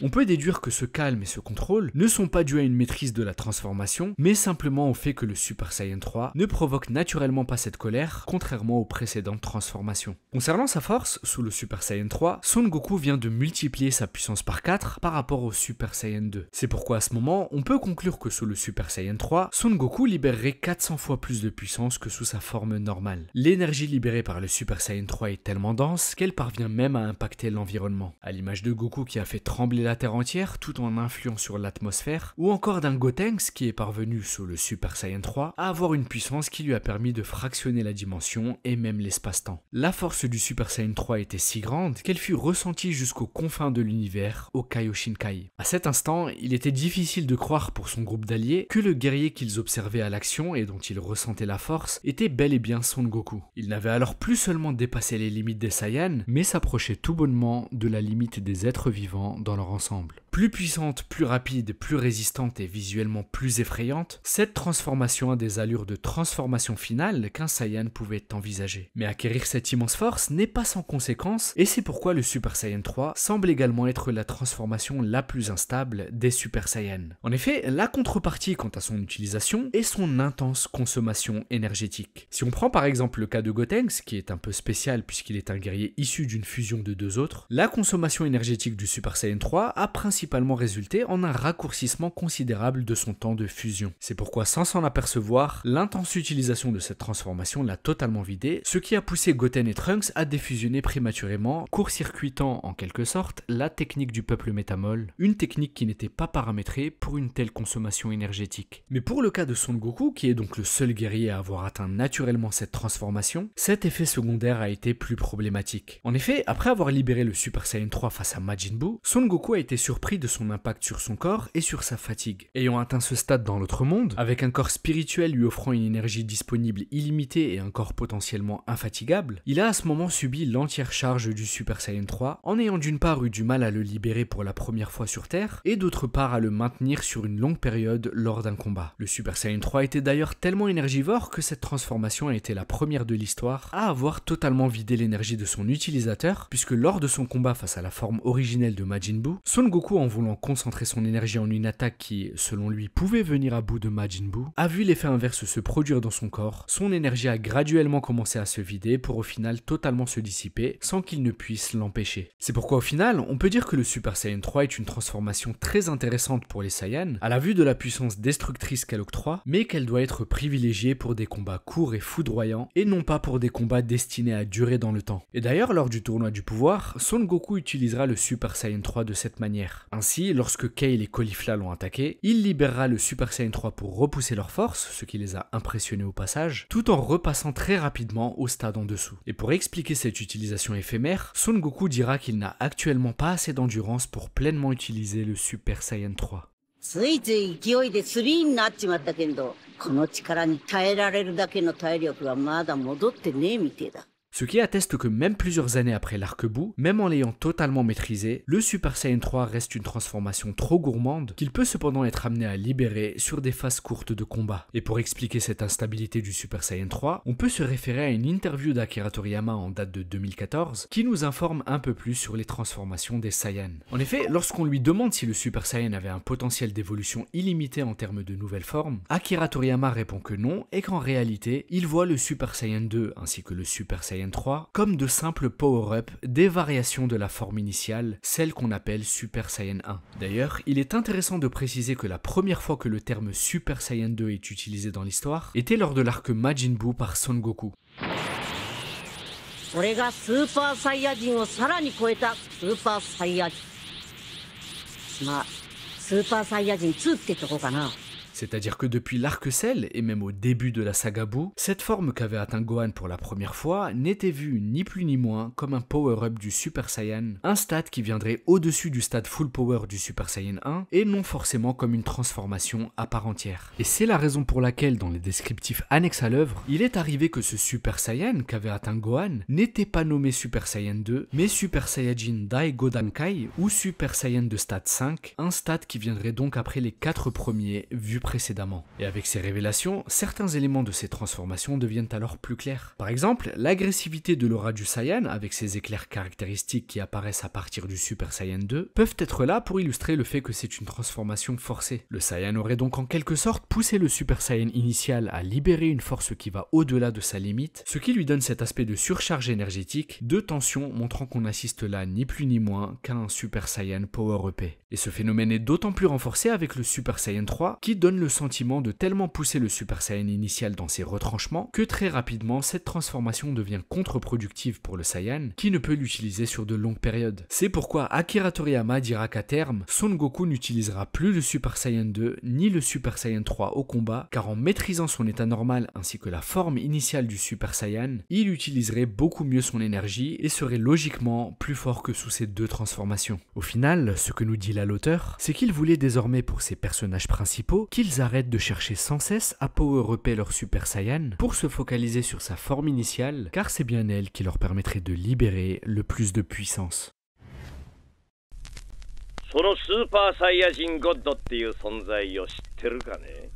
on peut déduire que ce calme et ce contrôle ne sont pas dus à une maîtrise de la transformation, mais simplement au fait que le Super Saiyan 3 ne provoque naturellement pas cette colère, contrairement aux précédentes transformations. Concernant sa force, sous le Super Saiyan 3, Son Goku vient de multiplier sa puissance par 4 par rapport au Super Saiyan 2. C'est pourquoi à ce moment, on peut conclure que sous le Super Saiyan 3, Son Goku libérerait 400 fois plus de puissance que sous sa forme normale. L'énergie libérée par le Super Saiyan 3 est tellement dense qu'elle parvient même à impacter l'environnement. À l'image de Goku qui a fait trembler la Terre entière tout en influant sur l'atmosphère, ou encore d'un Gotenks qui est parvenu sous le Super Saiyan 3 à avoir une puissance qui lui a permis de fractionner la dimension et même l'espace-temps. La force du Super Saiyan 3 était si grande qu'elle fut ressentie jusqu'aux confins de l'univers, au Kaioshinkai. À cet instant, il était difficile de croire pour son groupe d'alliés que le guerrier qu'ils observaient à l'action et dont ils ressentaient la force était bel et bien Son Goku. Il n'avait alors plus seulement dépassé les limites des Saiyans, mais s'approchait tout bonnement de la limite des êtres vivants dans leur ensemble. Plus puissante, plus rapide, plus résistante et visuellement plus effrayante, cette transformation a des allures de transformation finale qu'un Saiyan pouvait envisager. Mais acquérir cette immense force n'est pas sans conséquences, et c'est pourquoi le Super Saiyan 3 semble également être la transformation la plus instable des Super Saiyans. En effet, la contrepartie quant à son utilisation est son intense consommation énergétique. Si on prend par exemple le cas de Gotenks, qui est un peu spécial puisqu'il est un guerrier issu d'une fusion de deux autres, la consommation énergétique du Super Saiyan 3 a principalement résulté en un raccourcissement considérable de son temps de fusion. C'est pourquoi, sans s'en apercevoir, l'intense utilisation de cette transformation l'a totalement vidé, ce qui a poussé Goten et Trunks à défusionner prématurément, court-circuitant en quelque sorte la technique du peuple métamol, une technique qui n'était pas paramétrée pour une telle consommation énergétique. Mais pour le cas de Son Goku, qui est donc le seul guerrier à avoir atteint naturellement cette transformation, cet effet secondaire a été plus problématique. En effet, après avoir libéré le Super Saiyan 3 face à Majin Buu, Son Goku a été surpris de son impact sur son corps et sur sa fatigue. Ayant atteint ce stade dans l'autre monde, avec un corps spirituel lui offrant une énergie disponible illimitée et un corps potentiellement infatigable, il a à ce moment subi l'entière charge du Super Saiyan 3, en ayant d'une part eu du mal à le libérer pour la première fois sur Terre, et d'autre part à le maintenir sur une longue période lors d'un combat. Le Super Saiyan 3 était d'ailleurs tellement énergivore que cette transformation a été la première de l'histoire à avoir totalement vidé l'énergie de son utilisateur, puisque lors de son combat face à la forme originelle de Majin Buu, Son Goku, en voulant concentrer son énergie en une attaque qui, selon lui, pouvait venir à bout de Majin Buu, a vu l'effet inverse se produire dans son corps. Son énergie a graduellement commencé à se vider pour au final totalement se dissiper sans qu'il ne puisse l'empêcher. C'est pourquoi au final, on peut dire que le Super Saiyan 3 est une transformation très intéressante pour les Saiyans, à la vue de la puissance destructrice qu'elle octroie, mais qu'elle doit être privilégiée pour des combats courts et foudroyants, et non pas pour des combats destinés à durer dans le temps. Et d'ailleurs, lors du tournoi du pouvoir, Son Goku utilisera le Super Saiyan 3 de cette manière. Ainsi, lorsque Kale et Caulifla l'ont attaqué, il libérera le Super Saiyan 3 pour repousser leur force, ce qui les a impressionnés au passage, tout en repassant très rapidement au stade en dessous. Et pour expliquer cette utilisation éphémère, Son Goku dira qu'il n'a actuellement pas assez d'endurance pour pleinement utiliser le Super Saiyan 3. ついつい勢いで3になっちまったけど、この力に耐えられるだけの体力はまだ戻ってねえみてえだ。 Ce qui atteste que même plusieurs années après l'arc Buu, même en l'ayant totalement maîtrisé, le Super Saiyan 3 reste une transformation trop gourmande qu'il peut cependant être amené à libérer sur des phases courtes de combat. Et pour expliquer cette instabilité du Super Saiyan 3, on peut se référer à une interview d'Akira Toriyama en date de 2014 qui nous informe un peu plus sur les transformations des Saiyans. En effet, lorsqu'on lui demande si le Super Saiyan avait un potentiel d'évolution illimité en termes de nouvelles formes, Akira Toriyama répond que non et qu'en réalité, il voit le Super Saiyan 2 ainsi que le Super Saiyan 3 comme de simples power-up, des variations de la forme initiale, celle qu'on appelle Super Saiyan 1. D'ailleurs, il est intéressant de préciser que la première fois que le terme Super Saiyan 2 est utilisé dans l'histoire était lors de l'arc Majin Buu par Son Goku. 俺がスーパーサイヤ人をさらに超えたスーパーサイヤ人。まあ、スーパーサイヤ人2ってとこかな。 C'est-à-dire que depuis l'arc Cell, et même au début de la saga Buu, cette forme qu'avait atteint Gohan pour la première fois n'était vue ni plus ni moins comme un power-up du Super Saiyan, un stade qui viendrait au-dessus du stade Full Power du Super Saiyan 1, et non forcément comme une transformation à part entière. Et c'est la raison pour laquelle, dans les descriptifs annexes à l'œuvre, il est arrivé que ce Super Saiyan qu'avait atteint Gohan n'était pas nommé Super Saiyan 2, mais Super Saiyajin Dai Godankai, ou Super Saiyan de stade 5, un stade qui viendrait donc après les 4 premiers vus précédemment. Et avec ces révélations, certains éléments de ces transformations deviennent alors plus clairs. Par exemple, l'agressivité de l'aura du Saiyan, avec ses éclairs caractéristiques qui apparaissent à partir du Super Saiyan 2, peuvent être là pour illustrer le fait que c'est une transformation forcée. Le Saiyan aurait donc en quelque sorte poussé le Super Saiyan initial à libérer une force qui va au-delà de sa limite, ce qui lui donne cet aspect de surcharge énergétique, de tension, montrant qu'on assiste là ni plus ni moins qu'à un Super Saiyan power-upé. Et ce phénomène est d'autant plus renforcé avec le Super Saiyan 3, qui donne le sentiment de tellement pousser le Super Saiyan initial dans ses retranchements que très rapidement cette transformation devient contre-productive pour le Saiyan qui ne peut l'utiliser sur de longues périodes. C'est pourquoi Akira Toriyama dira qu'à terme, Son Goku n'utilisera plus le Super Saiyan 2 ni le Super Saiyan 3 au combat car en maîtrisant son état normal ainsi que la forme initiale du Super Saiyan, il utiliserait beaucoup mieux son énergie et serait logiquement plus fort que sous ces deux transformations. Au final, ce que nous dit là l'auteur, c'est qu'il voulait désormais pour ses personnages principaux qu'ils arrêtent de chercher sans cesse à power-upper leur Super Saiyan pour se focaliser sur sa forme initiale, car c'est bien elle qui leur permettrait de libérer le plus de puissance. そのスーパーサイヤ人ゴッドっていう存在を知ってるかね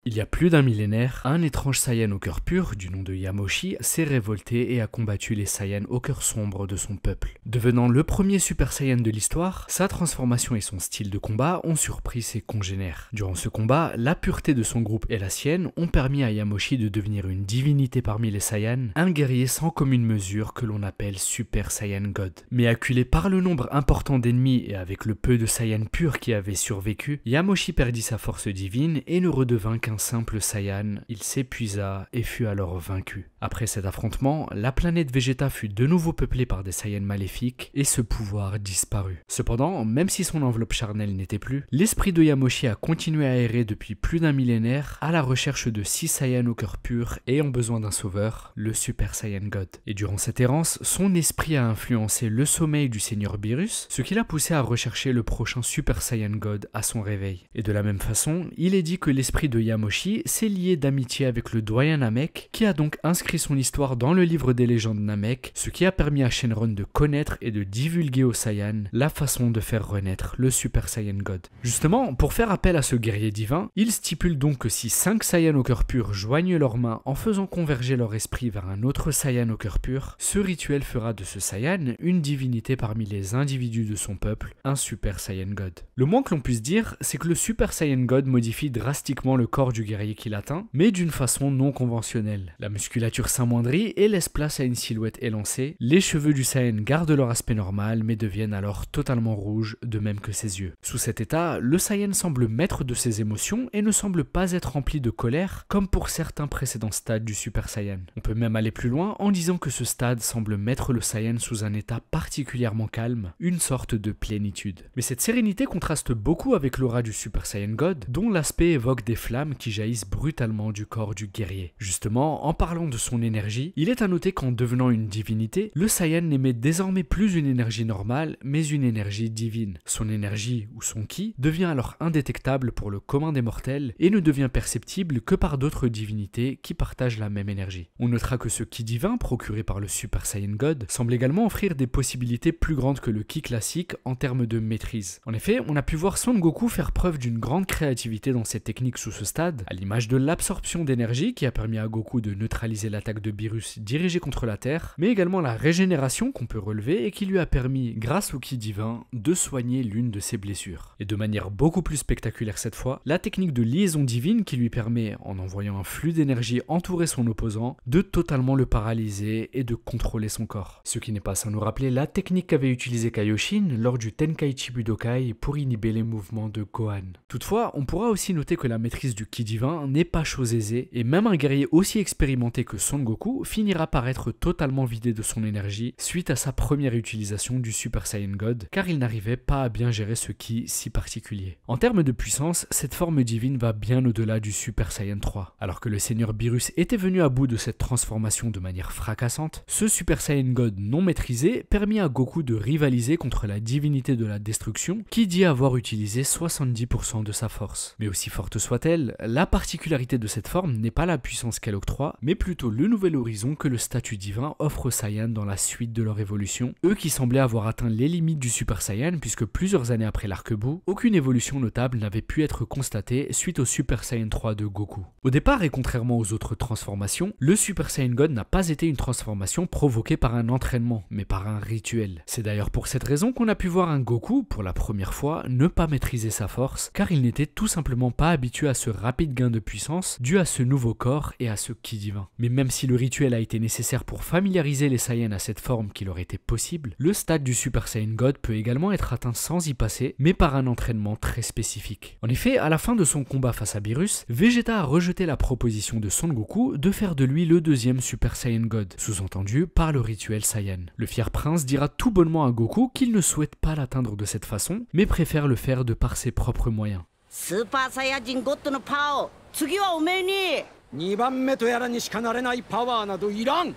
Il y a plus d'un millénaire, un étrange Saiyan au cœur pur, du nom de Yamoshi, s'est révolté et a combattu les Saiyans au cœur sombre de son peuple. Devenant le premier Super Saiyan de l'histoire, sa transformation et son style de combat ont surpris ses congénères. Durant ce combat, la pureté de son groupe et la sienne ont permis à Yamoshi de devenir une divinité parmi les Saiyans, un guerrier sans commune mesure que l'on appelle Super Saiyan God. Mais acculé par le nombre important d'ennemis et avec le peu de Saiyans purs qui avaient survécu, Yamoshi perdit sa force divine et ne redevint qu'un simple Saiyan, il s'épuisa et fut alors vaincu. Après cet affrontement, la planète Vegeta fut de nouveau peuplée par des Saiyans maléfiques et ce pouvoir disparut. Cependant, même si son enveloppe charnelle n'était plus, l'esprit de Yamoshi a continué à errer depuis plus d'un millénaire à la recherche de 6 Saiyans au cœur pur ayant besoin d'un sauveur, le Super Saiyan God. Et durant cette errance, son esprit a influencé le sommeil du Seigneur Beerus, ce qui l'a poussé à rechercher le prochain Super Saiyan God à son réveil. Et de la même façon, il est dit que l'esprit de Yamoshi Yamoshi s'est lié d'amitié avec le doyen Namek, qui a donc inscrit son histoire dans le livre des légendes Namek, ce qui a permis à Shenron de connaître et de divulguer aux Saiyans la façon de faire renaître le Super Saiyan God. Justement, pour faire appel à ce guerrier divin, il stipule donc que si 5 Saiyans au cœur pur joignent leurs mains en faisant converger leur esprit vers un autre Saiyan au cœur pur, ce rituel fera de ce Saiyan une divinité parmi les individus de son peuple, un Super Saiyan God. Le moins que l'on puisse dire, c'est que le Super Saiyan God modifie drastiquement le corps du guerrier qu'il atteint, mais d'une façon non conventionnelle. La musculature s'amoindrit et laisse place à une silhouette élancée, les cheveux du Saiyan gardent leur aspect normal mais deviennent alors totalement rouges, de même que ses yeux. Sous cet état, le Saiyan semble maître de ses émotions et ne semble pas être rempli de colère, comme pour certains précédents stades du Super Saiyan. On peut même aller plus loin en disant que ce stade semble mettre le Saiyan sous un état particulièrement calme, une sorte de plénitude. Mais cette sérénité contraste beaucoup avec l'aura du Super Saiyan God, dont l'aspect évoque des flammes qui jaillissent brutalement du corps du guerrier. Justement, en parlant de son énergie, il est à noter qu'en devenant une divinité, le Saiyan n'émet désormais plus une énergie normale, mais une énergie divine. Son énergie, ou son ki, devient alors indétectable pour le commun des mortels et ne devient perceptible que par d'autres divinités qui partagent la même énergie. On notera que ce ki divin, procuré par le Super Saiyan God, semble également offrir des possibilités plus grandes que le ki classique en termes de maîtrise. En effet, on a pu voir Son Goku faire preuve d'une grande créativité dans ses techniques sous ce stade, à l'image de l'absorption d'énergie qui a permis à Goku de neutraliser l'attaque de Beerus dirigée contre la Terre, mais également la régénération qu'on peut relever et qui lui a permis, grâce au ki divin, de soigner l'une de ses blessures. Et de manière beaucoup plus spectaculaire cette fois, la technique de liaison divine qui lui permet, en envoyant un flux d'énergie entourer son opposant, de totalement le paralyser et de contrôler son corps. Ce qui n'est pas sans nous rappeler la technique qu'avait utilisée Kaioshin lors du Tenkaichi Budokai pour inhiber les mouvements de Gohan. Toutefois, on pourra aussi noter que la maîtrise du ki divin n'est pas chose aisée, et même un guerrier aussi expérimenté que Son Goku finira par être totalement vidé de son énergie suite à sa première utilisation du Super Saiyan God, car il n'arrivait pas à bien gérer ce ki si particulier. En termes de puissance, cette forme divine va bien au-delà du Super Saiyan 3. Alors que le Seigneur Beerus était venu à bout de cette transformation de manière fracassante, ce Super Saiyan God non maîtrisé permit à Goku de rivaliser contre la divinité de la destruction qui dit avoir utilisé 70% de sa force. Mais aussi forte soit-elle, la particularité de cette forme n'est pas la puissance qu'elle octroie, mais plutôt le nouvel horizon que le statut divin offre aux Saiyans dans la suite de leur évolution, eux qui semblaient avoir atteint les limites du Super Saiyan puisque plusieurs années après l'arc-bout, aucune évolution notable n'avait pu être constatée suite au Super Saiyan 3 de Goku. Au départ, et contrairement aux autres transformations, le Super Saiyan God n'a pas été une transformation provoquée par un entraînement, mais par un rituel. C'est d'ailleurs pour cette raison qu'on a pu voir un Goku, pour la première fois, ne pas maîtriser sa force, car il n'était tout simplement pas habitué à ce rapide gain de puissance dû à ce nouveau corps et à ce ki divin. Mais même si le rituel a été nécessaire pour familiariser les Saiyans à cette forme qui leur était possible, le stade du Super Saiyan God peut également être atteint sans y passer, mais par un entraînement très spécifique. En effet, à la fin de son combat face à Beerus, Vegeta a rejeté la proposition de Son Goku de faire de lui le deuxième Super Saiyan God, sous-entendu par le rituel Saiyan. Le fier prince dira tout bonnement à Goku qu'il ne souhaite pas l'atteindre de cette façon, mais préfère le faire de par ses propres moyens. Super Saiyajin Godのパワーを次はおめえに2番目とやらにしかなれないパワーなどいらん。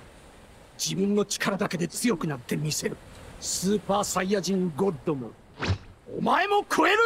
自分の力だけで強くなってみせる。スーパーサイヤ人ゴッドもお前も食える。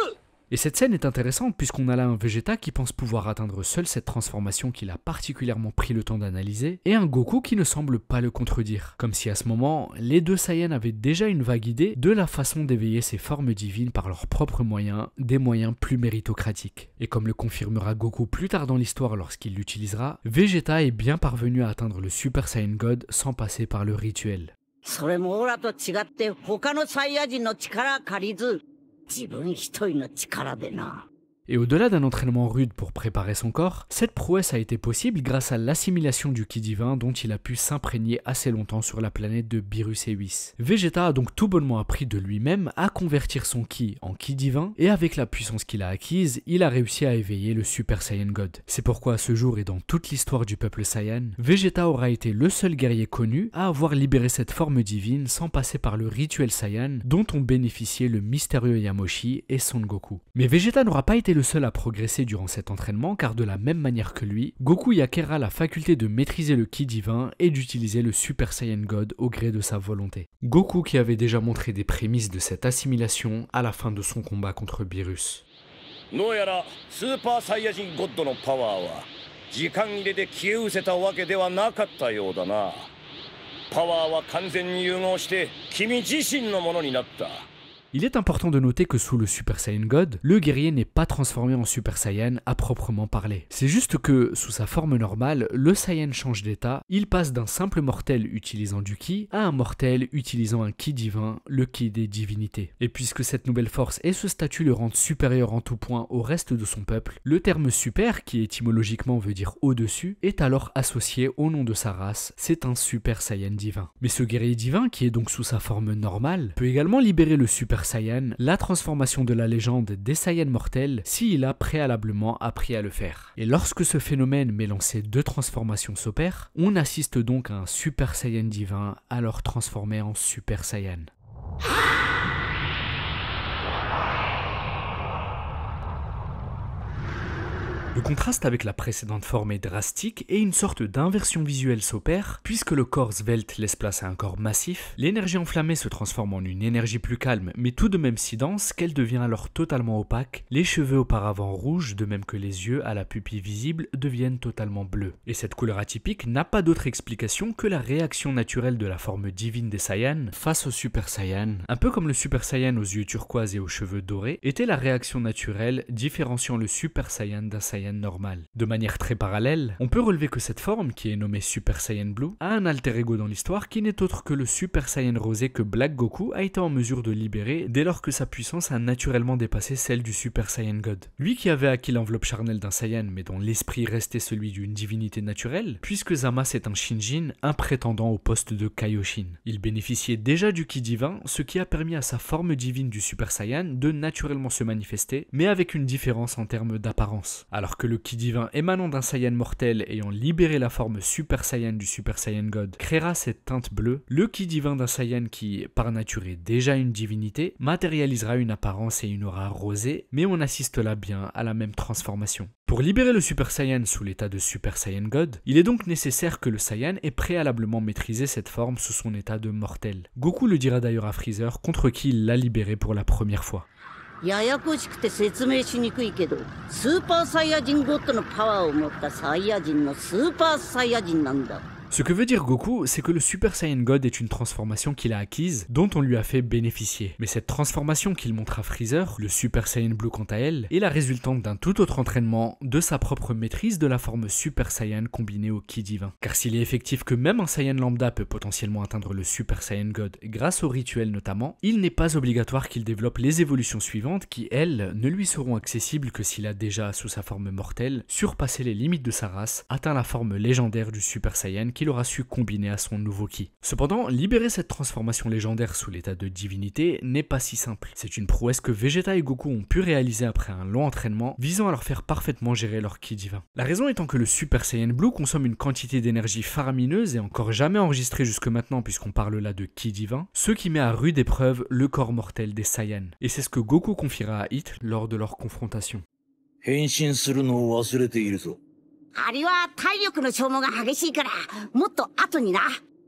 Et cette scène est intéressante puisqu'on a là un Vegeta qui pense pouvoir atteindre seul cette transformation qu'il a particulièrement pris le temps d'analyser, et un Goku qui ne semble pas le contredire. Comme si à ce moment, les deux Saiyans avaient déjà une vague idée de la façon d'éveiller ces formes divines par leurs propres moyens, des moyens plus méritocratiques. Et comme le confirmera Goku plus tard dans l'histoire lorsqu'il l'utilisera, Vegeta est bien parvenu à atteindre le Super Saiyan God sans passer par le rituel. それもオラと違って他のサイヤ人の力借りず自分一人の力でな。 Et au-delà d'un entraînement rude pour préparer son corps, cette prouesse a été possible grâce à l'assimilation du ki divin dont il a pu s'imprégner assez longtemps sur la planète de Beerus et Whis. Vegeta a donc tout bonnement appris de lui-même à convertir son ki en ki divin, et avec la puissance qu'il a acquise, il a réussi à éveiller le Super Saiyan God. C'est pourquoi à ce jour et dans toute l'histoire du peuple Saiyan, Vegeta aura été le seul guerrier connu à avoir libéré cette forme divine sans passer par le rituel Saiyan dont ont bénéficié le mystérieux Yamoshi et Son Goku. Mais Vegeta n'aura pas été le seul à progresser durant cet entraînement car de la même manière que lui, Goku y acquérera la faculté de maîtriser le ki divin et d'utiliser le Super Saiyan God au gré de sa volonté. Goku qui avait déjà montré des prémices de cette assimilation à la fin de son combat contre Beerus. どうやらスーパーサイヤ人ゴッドのパワーは時間切れで消え失せたわけではなかったようだな。パワーは完全に融合して君自身のものになった。 Il est important de noter que sous le Super Saiyan God, le guerrier n'est pas transformé en Super Saiyan à proprement parler. C'est juste que, sous sa forme normale, le Saiyan change d'état, il passe d'un simple mortel utilisant du Ki à un mortel utilisant un Ki divin, le Ki des divinités. Et puisque cette nouvelle force et ce statut le rendent supérieur en tout point au reste de son peuple, le terme super, qui étymologiquement veut dire au-dessus, est alors associé au nom de sa race, c'est un Super Saiyan divin. Mais ce guerrier divin, qui est donc sous sa forme normale, peut également libérer le Super Saiyan, la transformation de la légende des Saiyans mortels, s'il a préalablement appris à le faire. Et lorsque ce phénomène mêlant ces deux transformations s'opère, on assiste donc à un Super Saiyan divin, alors transformé en Super Saiyan. Le contraste avec la précédente forme est drastique et une sorte d'inversion visuelle s'opère, puisque le corps svelte laisse place à un corps massif, l'énergie enflammée se transforme en une énergie plus calme mais tout de même si dense qu'elle devient alors totalement opaque, les cheveux auparavant rouges, de même que les yeux à la pupille visible, deviennent totalement bleus. Et cette couleur atypique n'a pas d'autre explication que la réaction naturelle de la forme divine des Saiyans face au Super Saiyan, un peu comme le Super Saiyan aux yeux turquoise et aux cheveux dorés, était la réaction naturelle différenciant le Super Saiyan d'un Saiyan normal. De manière très parallèle, on peut relever que cette forme, qui est nommée Super Saiyan Blue, a un alter ego dans l'histoire qui n'est autre que le Super Saiyan rosé que Black Goku a été en mesure de libérer dès lors que sa puissance a naturellement dépassé celle du Super Saiyan God. Lui qui avait acquis l'enveloppe charnelle d'un Saiyan mais dont l'esprit restait celui d'une divinité naturelle, puisque Zamasu est un Shinjin, un prétendant au poste de Kaioshin. Il bénéficiait déjà du Ki divin, ce qui a permis à sa forme divine du Super Saiyan de naturellement se manifester, mais avec une différence en termes d'apparence. Alors que le Ki divin émanant d'un Saiyan mortel ayant libéré la forme Super Saiyan du Super Saiyan God créera cette teinte bleue, le Ki divin d'un Saiyan qui, par nature, est déjà une divinité, matérialisera une apparence et une aura rosée, mais on assiste là bien à la même transformation. Pour libérer le Super Saiyan sous l'état de Super Saiyan God, il est donc nécessaire que le Saiyan ait préalablement maîtrisé cette forme sous son état de mortel. Goku le dira d'ailleurs à Freezer, contre qui il l'a libéré pour la première fois. ややこしくて説明しにくいけど、スーパーサイヤ人ゴッドのパワーを持ったサイヤ人のスーパーサイヤ人なんだ。 Ce que veut dire Goku, c'est que le Super Saiyan God est une transformation qu'il a acquise, dont on lui a fait bénéficier. Mais cette transformation qu'il montre à Freezer, le Super Saiyan Blue quant à elle, est la résultante d'un tout autre entraînement, de sa propre maîtrise de la forme Super Saiyan combinée au Ki divin. Car s'il est effectif que même un Saiyan lambda peut potentiellement atteindre le Super Saiyan God grâce au rituel notamment, il n'est pas obligatoire qu'il développe les évolutions suivantes qui, elles, ne lui seront accessibles que s'il a déjà, sous sa forme mortelle, surpassé les limites de sa race, atteint la forme légendaire du Super Saiyan qu'il aura su combiner à son nouveau Ki. Cependant, libérer cette transformation légendaire sous l'état de divinité n'est pas si simple. C'est une prouesse que Vegeta et Goku ont pu réaliser après un long entraînement, visant à leur faire parfaitement gérer leur Ki divin. La raison étant que le Super Saiyan Blue consomme une quantité d'énergie faramineuse et encore jamais enregistrée jusque maintenant puisqu'on parle là de Ki divin, ce qui met à rude épreuve le corps mortel des Saiyans. Et c'est ce que Goku confiera à Hit lors de leur confrontation. あれは体力の消耗が激しいから、もっと後にな。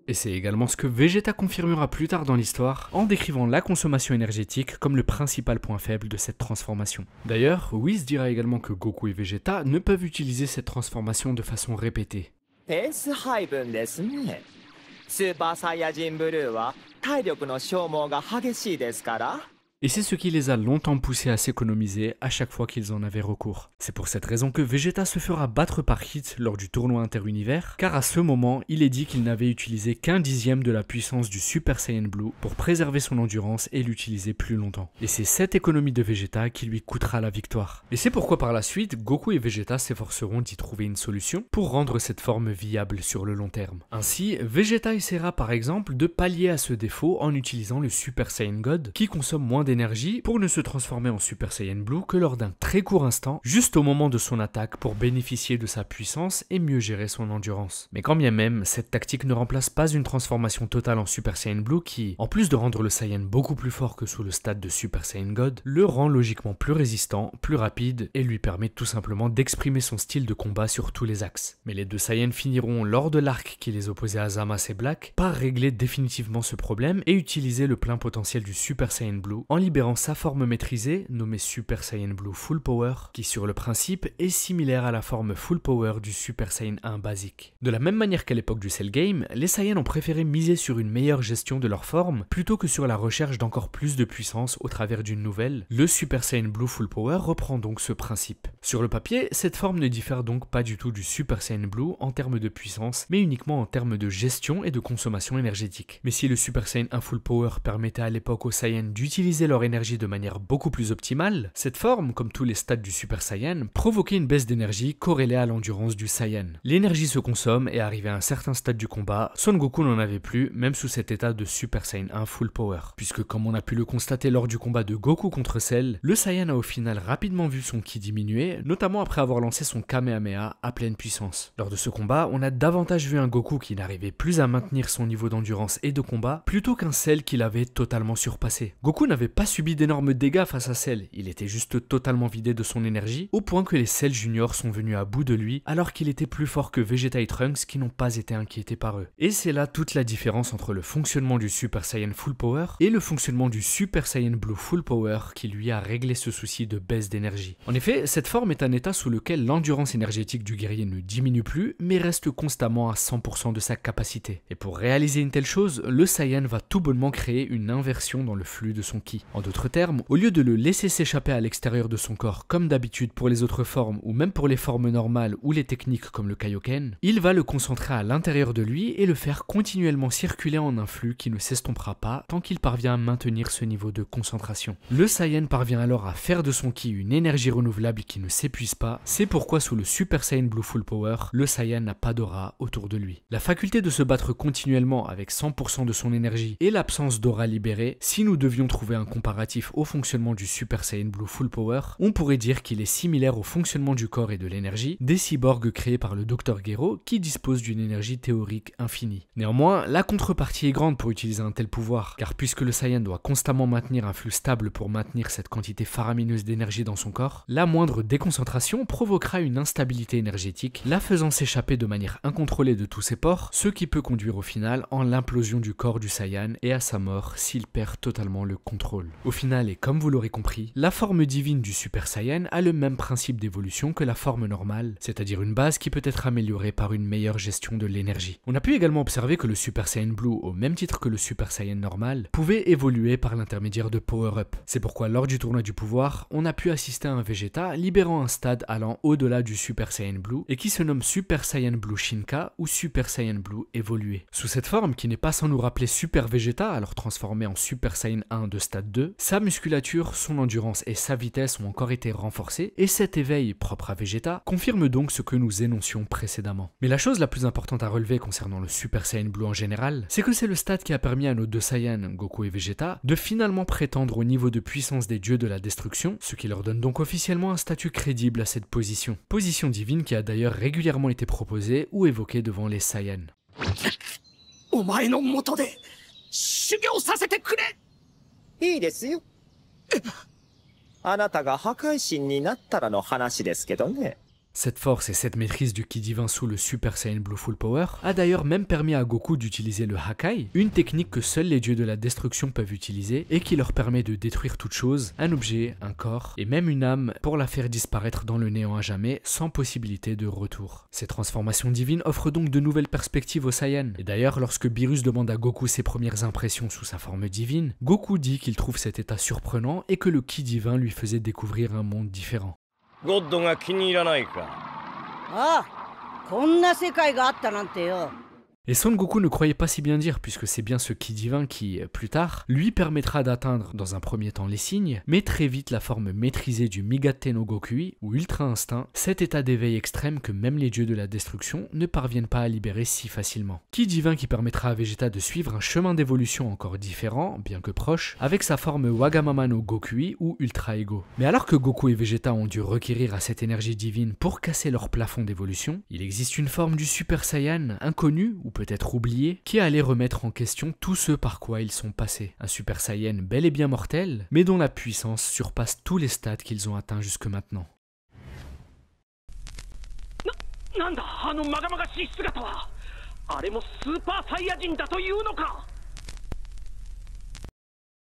Et c'est également ce que Vegeta confirmera plus tard dans l'histoire, en décrivant la consommation énergétique comme le principal point faible de cette transformation. D'ailleurs, Whis dira également que Goku et Vegeta ne peuvent utiliser cette transformation de façon répétée. Et c'est ce qui les a longtemps poussés à s'économiser à chaque fois qu'ils en avaient recours. C'est pour cette raison que Vegeta se fera battre par Hit lors du tournoi interunivers, car à ce moment, il est dit qu'il n'avait utilisé qu'un dixième de la puissance du Super Saiyan Blue pour préserver son endurance et l'utiliser plus longtemps. Et c'est cette économie de Vegeta qui lui coûtera la victoire. Et c'est pourquoi par la suite, Goku et Vegeta s'efforceront d'y trouver une solution pour rendre cette forme viable sur le long terme. Ainsi, Vegeta essaiera par exemple de pallier à ce défaut en utilisant le Super Saiyan God, qui consomme moins d'énergie pour ne se transformer en Super Saiyan Blue que lors d'un très court instant, juste au moment de son attaque pour bénéficier de sa puissance et mieux gérer son endurance. Mais quand bien même, cette tactique ne remplace pas une transformation totale en Super Saiyan Blue qui, en plus de rendre le Saiyan beaucoup plus fort que sous le stade de Super Saiyan God, le rend logiquement plus résistant, plus rapide et lui permet tout simplement d'exprimer son style de combat sur tous les axes. Mais les deux Saiyans finiront lors de l'arc qui les opposait à Zamasu et Black par régler définitivement ce problème et utiliser le plein potentiel du Super Saiyan Blue en libérant sa forme maîtrisée, nommée Super Saiyan Blue Full Power, qui sur le principe est similaire à la forme Full Power du Super Saiyan 1 basique. De la même manière qu'à l'époque du Cell Game, les Saiyans ont préféré miser sur une meilleure gestion de leur forme, plutôt que sur la recherche d'encore plus de puissance au travers d'une nouvelle. Le Super Saiyan Blue Full Power reprend donc ce principe. Sur le papier, cette forme ne diffère donc pas du tout du Super Saiyan Blue en termes de puissance, mais uniquement en termes de gestion et de consommation énergétique. Mais si le Super Saiyan 1 Full Power permettait à l'époque aux Saiyans d'utiliser leur énergie de manière beaucoup plus optimale, cette forme, comme tous les stades du Super Saiyan, provoquait une baisse d'énergie corrélée à l'endurance du Saiyan. L'énergie se consomme et arrivé à un certain stade du combat, Son Goku n'en avait plus, même sous cet état de Super Saiyan 1 Full Power. Puisque comme on a pu le constater lors du combat de Goku contre Cell, le Saiyan a au final rapidement vu son ki diminuer, notamment après avoir lancé son Kamehameha à pleine puissance. Lors de ce combat, on a davantage vu un Goku qui n'arrivait plus à maintenir son niveau d'endurance et de combat, plutôt qu'un Cell qui l'avait totalement surpassé. Goku n'avait pas subi d'énormes dégâts face à Cell, il était juste totalement vidé de son énergie, au point que les Cell Junior sont venus à bout de lui, alors qu'il était plus fort que Vegeta et Trunks qui n'ont pas été inquiétés par eux. Et c'est là toute la différence entre le fonctionnement du Super Saiyan Full Power et le fonctionnement du Super Saiyan Blue Full Power qui lui a réglé ce souci de baisse d'énergie. En effet, cette forme est un état sous lequel l'endurance énergétique du guerrier ne diminue plus, mais reste constamment à 100% de sa capacité. Et pour réaliser une telle chose, le Saiyan va tout bonnement créer une inversion dans le flux de son ki. En d'autres termes, au lieu de le laisser s'échapper à l'extérieur de son corps comme d'habitude pour les autres formes ou même pour les formes normales ou les techniques comme le Kaioken, il va le concentrer à l'intérieur de lui et le faire continuellement circuler en un flux qui ne s'estompera pas tant qu'il parvient à maintenir ce niveau de concentration. Le Saiyan parvient alors à faire de son ki une énergie renouvelable qui ne s'épuise pas, c'est pourquoi sous le Super Saiyan Blue Full Power, le Saiyan n'a pas d'aura autour de lui. La faculté de se battre continuellement avec 100% de son énergie et l'absence d'aura libérée, si nous devions trouver un comparatif au fonctionnement du Super Saiyan Blue Full Power, on pourrait dire qu'il est similaire au fonctionnement du corps et de l'énergie des cyborgs créés par le Dr Gero qui dispose d'une énergie théorique infinie. Néanmoins, la contrepartie est grande pour utiliser un tel pouvoir, car puisque le Saiyan doit constamment maintenir un flux stable pour maintenir cette quantité faramineuse d'énergie dans son corps, la moindre déconcentration provoquera une instabilité énergétique, la faisant s'échapper de manière incontrôlée de tous ses pores, ce qui peut conduire au final en l'implosion du corps du Saiyan et à sa mort s'il perd totalement le contrôle. Au final, et comme vous l'aurez compris, la forme divine du Super Saiyan a le même principe d'évolution que la forme normale, c'est-à-dire une base qui peut être améliorée par une meilleure gestion de l'énergie. On a pu également observer que le Super Saiyan Blue, au même titre que le Super Saiyan normal, pouvait évoluer par l'intermédiaire de power-up. C'est pourquoi lors du tournoi du pouvoir, on a pu assister à un Vegeta libérant un stade allant au-delà du Super Saiyan Blue et qui se nomme Super Saiyan Blue Shinka ou Super Saiyan Blue évolué. Sous cette forme, qui n'est pas sans nous rappeler Super Vegeta, alors transformé en Super Saiyan 1 de stade 2, sa musculature, son endurance et sa vitesse ont encore été renforcés et cet éveil propre à Vegeta confirme donc ce que nous énoncions précédemment. Mais la chose la plus importante à relever concernant le Super Saiyan Blue en général, c'est que c'est le stade qui a permis à nos deux Saiyans, Goku et Vegeta, de finalement prétendre au niveau de puissance des dieux de la destruction, ce qui leur donne donc officiellement un statut crédible à cette position. Position divine qui a d'ailleurs régulièrement été proposée ou évoquée devant les Saiyans. お前の元で修行させてくれ。いいですよ。あなたが破壊神になったらの話ですけどね。 Cette force et cette maîtrise du ki divin sous le Super Saiyan Blue Full Power a d'ailleurs même permis à Goku d'utiliser le Hakai, une technique que seuls les dieux de la destruction peuvent utiliser et qui leur permet de détruire toute chose, un objet, un corps et même une âme pour la faire disparaître dans le néant à jamais sans possibilité de retour. Ces transformations divines offrent donc de nouvelles perspectives aux Saiyans. Et d'ailleurs, lorsque Beerus demande à Goku ses premières impressions sous sa forme divine, Goku dit qu'il trouve cet état surprenant et que le ki divin lui faisait découvrir un monde différent. ゴッドが気に入らないか。ああ、こんな世界があったなんてよ。 Et Son Goku ne croyait pas si bien dire, puisque c'est bien ce ki divin qui, plus tard, lui permettra d'atteindre dans un premier temps les signes, mais très vite la forme maîtrisée du Migate no Gokui, ou Ultra Instinct, cet état d'éveil extrême que même les dieux de la destruction ne parviennent pas à libérer si facilement. Ki divin qui permettra à Vegeta de suivre un chemin d'évolution encore différent, bien que proche, avec sa forme Wagamama no Gokui ou Ultra Ego. Mais alors que Goku et Vegeta ont dû requérir à cette énergie divine pour casser leur plafond d'évolution, il existe une forme du Super Saiyan, inconnue, ou peut-être oublié, qui allait remettre en question tout ce par quoi ils sont passés. Un Super Saiyan bel et bien mortel, mais dont la puissance surpasse tous les stades qu'ils ont atteints jusque maintenant. なんだあのまがまがしい姿は。あれもスーパーサイヤ人だというのか。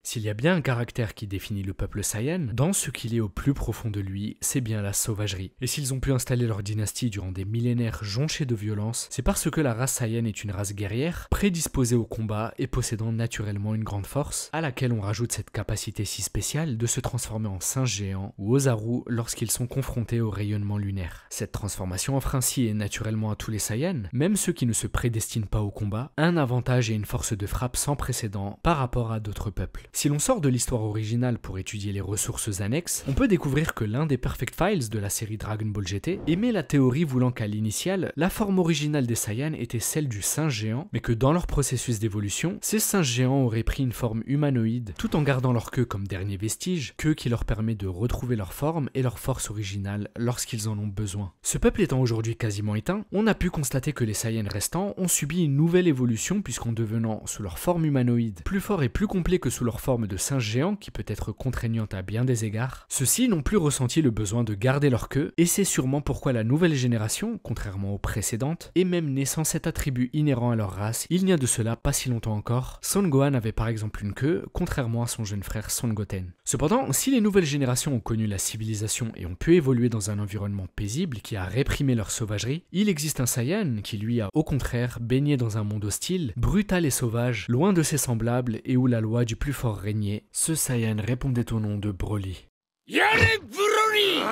S'il y a bien un caractère qui définit le peuple Saiyan, dans ce qu'il est au plus profond de lui, c'est bien la sauvagerie. Et s'ils ont pu installer leur dynastie durant des millénaires jonchés de violence, c'est parce que la race Saiyan est une race guerrière, prédisposée au combat et possédant naturellement une grande force, à laquelle on rajoute cette capacité si spéciale de se transformer en singe géant ou Ozaru lorsqu'ils sont confrontés au rayonnement lunaire. Cette transformation offre ainsi et naturellement à tous les Saiyans, même ceux qui ne se prédestinent pas au combat, un avantage et une force de frappe sans précédent par rapport à d'autres peuples. Si l'on sort de l'histoire originale pour étudier les ressources annexes, on peut découvrir que l'un des Perfect Files de la série Dragon Ball GT émet la théorie voulant qu'à l'initiale, la forme originale des Saiyans était celle du singe géant, mais que dans leur processus d'évolution, ces singes géants auraient pris une forme humanoïde, tout en gardant leur queue comme dernier vestige, queue qui leur permet de retrouver leur forme et leur force originale lorsqu'ils en ont besoin. Ce peuple étant aujourd'hui quasiment éteint, on a pu constater que les Saiyans restants ont subi une nouvelle évolution puisqu'en devenant, sous leur forme humanoïde, plus forts et plus complets que sous leur forme de singe géant qui peut être contraignante à bien des égards, ceux-ci n'ont plus ressenti le besoin de garder leur queue et c'est sûrement pourquoi la nouvelle génération, contrairement aux précédentes, est même née sans cet attribut inhérent à leur race il n'y a de cela pas si longtemps encore. Son Gohan avait par exemple une queue, contrairement à son jeune frère Son Goten. Cependant, si les nouvelles générations ont connu la civilisation et ont pu évoluer dans un environnement paisible qui a réprimé leur sauvagerie, il existe un Saiyan qui lui a au contraire baigné dans un monde hostile, brutal et sauvage, loin de ses semblables et où la loi du plus fort régnait. Ce Saiyan répondait au nom de Broly. Yare Broly!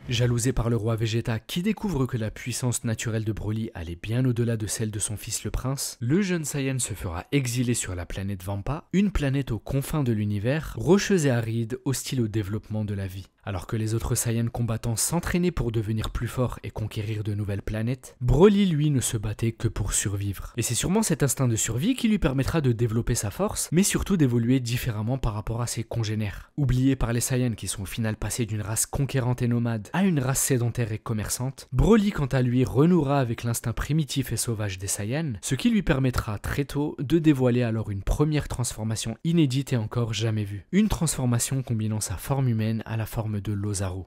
Jalousé par le roi Vegeta qui découvre que la puissance naturelle de Broly allait bien au-delà de celle de son fils le prince, le jeune Saiyan se fera exiler sur la planète Vampa, une planète aux confins de l'univers, rocheuse et aride, hostile au développement de la vie. Alors que les autres Saiyans combattants s'entraînaient pour devenir plus forts et conquérir de nouvelles planètes, Broly lui ne se battait que pour survivre. Et c'est sûrement cet instinct de survie qui lui permettra de développer sa force, mais surtout d'évoluer différemment par rapport à ses congénères. Oublié par les Saiyans qui sont au final passés d'une race conquérante et nomade à une race sédentaire et commerçante, Broly quant à lui renouera avec l'instinct primitif et sauvage des Saiyans, ce qui lui permettra très tôt de dévoiler alors une première transformation inédite et encore jamais vue. Une transformation combinant sa forme humaine à la forme de l'Ozaru.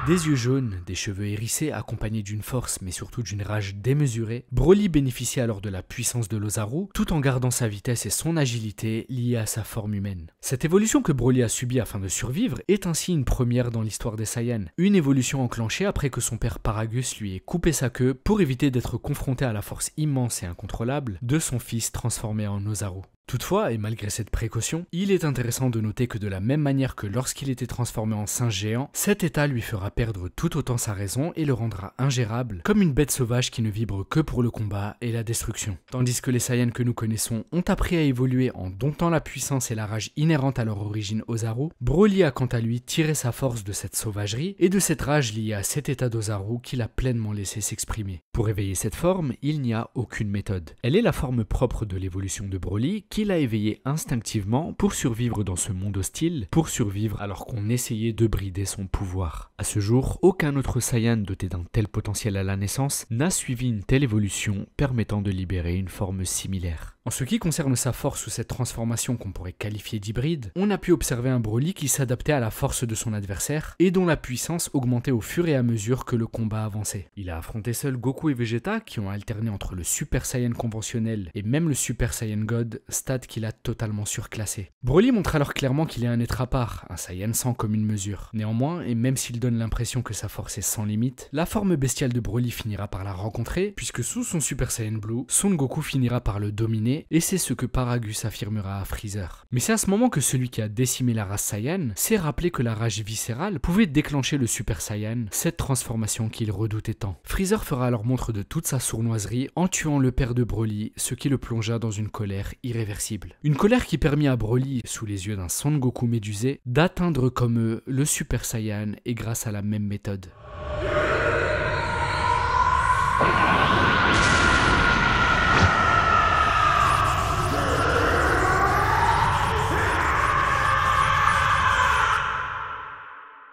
Des yeux jaunes, des cheveux hérissés accompagnés d'une force mais surtout d'une rage démesurée, Broly bénéficie alors de la puissance de l'Ozaru tout en gardant sa vitesse et son agilité liées à sa forme humaine. Cette évolution que Broly a subie afin de survivre est ainsi une première dans l'histoire des Saiyans, une évolution enclenchée après que son père Paragus lui ait coupé sa queue pour éviter d'être confronté à la force immense et incontrôlable de son fils transformé en Ozaru. Toutefois, et malgré cette précaution, il est intéressant de noter que de la même manière que lorsqu'il était transformé en singe géant, cet état lui fera perdre tout autant sa raison et le rendra ingérable, comme une bête sauvage qui ne vibre que pour le combat et la destruction. Tandis que les Saiyans que nous connaissons ont appris à évoluer en domptant la puissance et la rage inhérente à leur origine Ozaru, Broly a quant à lui tiré sa force de cette sauvagerie et de cette rage liée à cet état d'Ozaru qu'il a pleinement laissé s'exprimer. Pour éveiller cette forme, il n'y a aucune méthode. Elle est la forme propre de l'évolution de Broly, qu'il a éveillé instinctivement pour survivre dans ce monde hostile, pour survivre alors qu'on essayait de brider son pouvoir. À ce jour, aucun autre Saiyan doté d'un tel potentiel à la naissance n'a suivi une telle évolution permettant de libérer une forme similaire. En ce qui concerne sa force ou cette transformation qu'on pourrait qualifier d'hybride, on a pu observer un Broly qui s'adaptait à la force de son adversaire et dont la puissance augmentait au fur et à mesure que le combat avançait. Il a affronté seul Goku et Vegeta qui ont alterné entre le Super Saiyan conventionnel et même le Super Saiyan God, stade qu'il a totalement surclassé. Broly montre alors clairement qu'il est un être à part, un Saiyan sans commune mesure. Néanmoins, et même s'il donne l'impression que sa force est sans limite, la forme bestiale de Broly finira par la rencontrer, puisque sous son Super Saiyan Blue, Son Goku finira par le dominer, et c'est ce que Paragus affirmera à Freezer. Mais c'est à ce moment que celui qui a décimé la race Saiyan s'est rappelé que la rage viscérale pouvait déclencher le Super Saiyan, cette transformation qu'il redoutait tant. Freezer fera alors montre de toute sa sournoiserie en tuant le père de Broly, ce qui le plongea dans une colère irréversible. Une colère qui permit à Broly, sous les yeux d'un Son Goku médusé, d'atteindre comme eux le Super Saiyan et grâce à la même méthode.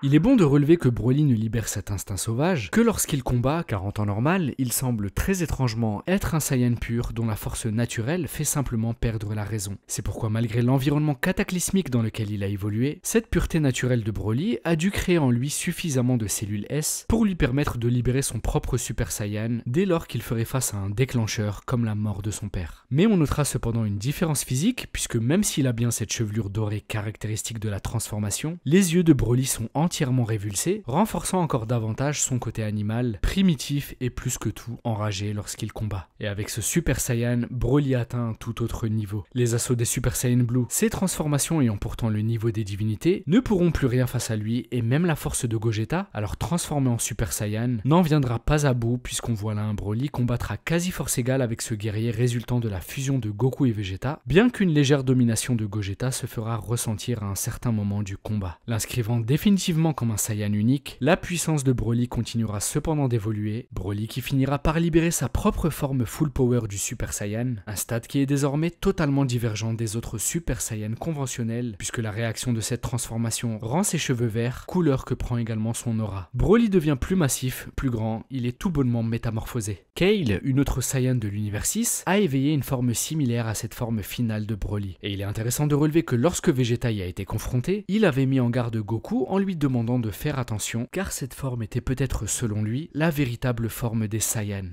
Il est bon de relever que Broly ne libère cet instinct sauvage que lorsqu'il combat, car en temps normal, il semble très étrangement être un Saiyan pur dont la force naturelle fait simplement perdre la raison. C'est pourquoi malgré l'environnement cataclysmique dans lequel il a évolué, cette pureté naturelle de Broly a dû créer en lui suffisamment de cellules S pour lui permettre de libérer son propre Super Saiyan dès lors qu'il ferait face à un déclencheur comme la mort de son père. Mais on notera cependant une différence physique puisque même s'il a bien cette chevelure dorée caractéristique de la transformation, les yeux de Broly sont entièrement révulsés, renforçant encore davantage son côté animal, primitif et plus que tout enragé lorsqu'il combat. Et avec ce Super Saiyan, Broly atteint un tout autre niveau. Les assauts des Super Saiyan Blue, ces transformations ayant pourtant le niveau des divinités, ne pourront plus rien face à lui et même la force de Gogeta, alors transformé en Super Saiyan, n'en viendra pas à bout puisqu'on voit là un Broly combattre à quasi force égale avec ce guerrier résultant de la fusion de Goku et Vegeta, bien qu'une légère domination de Gogeta se fera ressentir à un certain moment du combat. L'inscrivant définitivement comme un Saiyan unique, la puissance de Broly continuera cependant d'évoluer, Broly qui finira par libérer sa propre forme full power du Super Saiyan, un stade qui est désormais totalement divergent des autres Super Saiyan conventionnels puisque la réaction de cette transformation rend ses cheveux verts, couleur que prend également son aura. Broly devient plus massif, plus grand, il est tout bonnement métamorphosé. Kale, une autre Saiyan de l'univers 6, a éveillé une forme similaire à cette forme finale de Broly. Et il est intéressant de relever que lorsque Vegeta y a été confronté, il avait mis en garde Goku en lui demandant de faire attention, car cette forme était peut-être selon lui la véritable forme des Saiyans.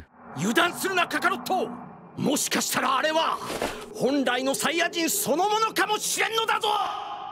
もしかしたらあれは本来のサイヤ人そのものかもしれんのだぞ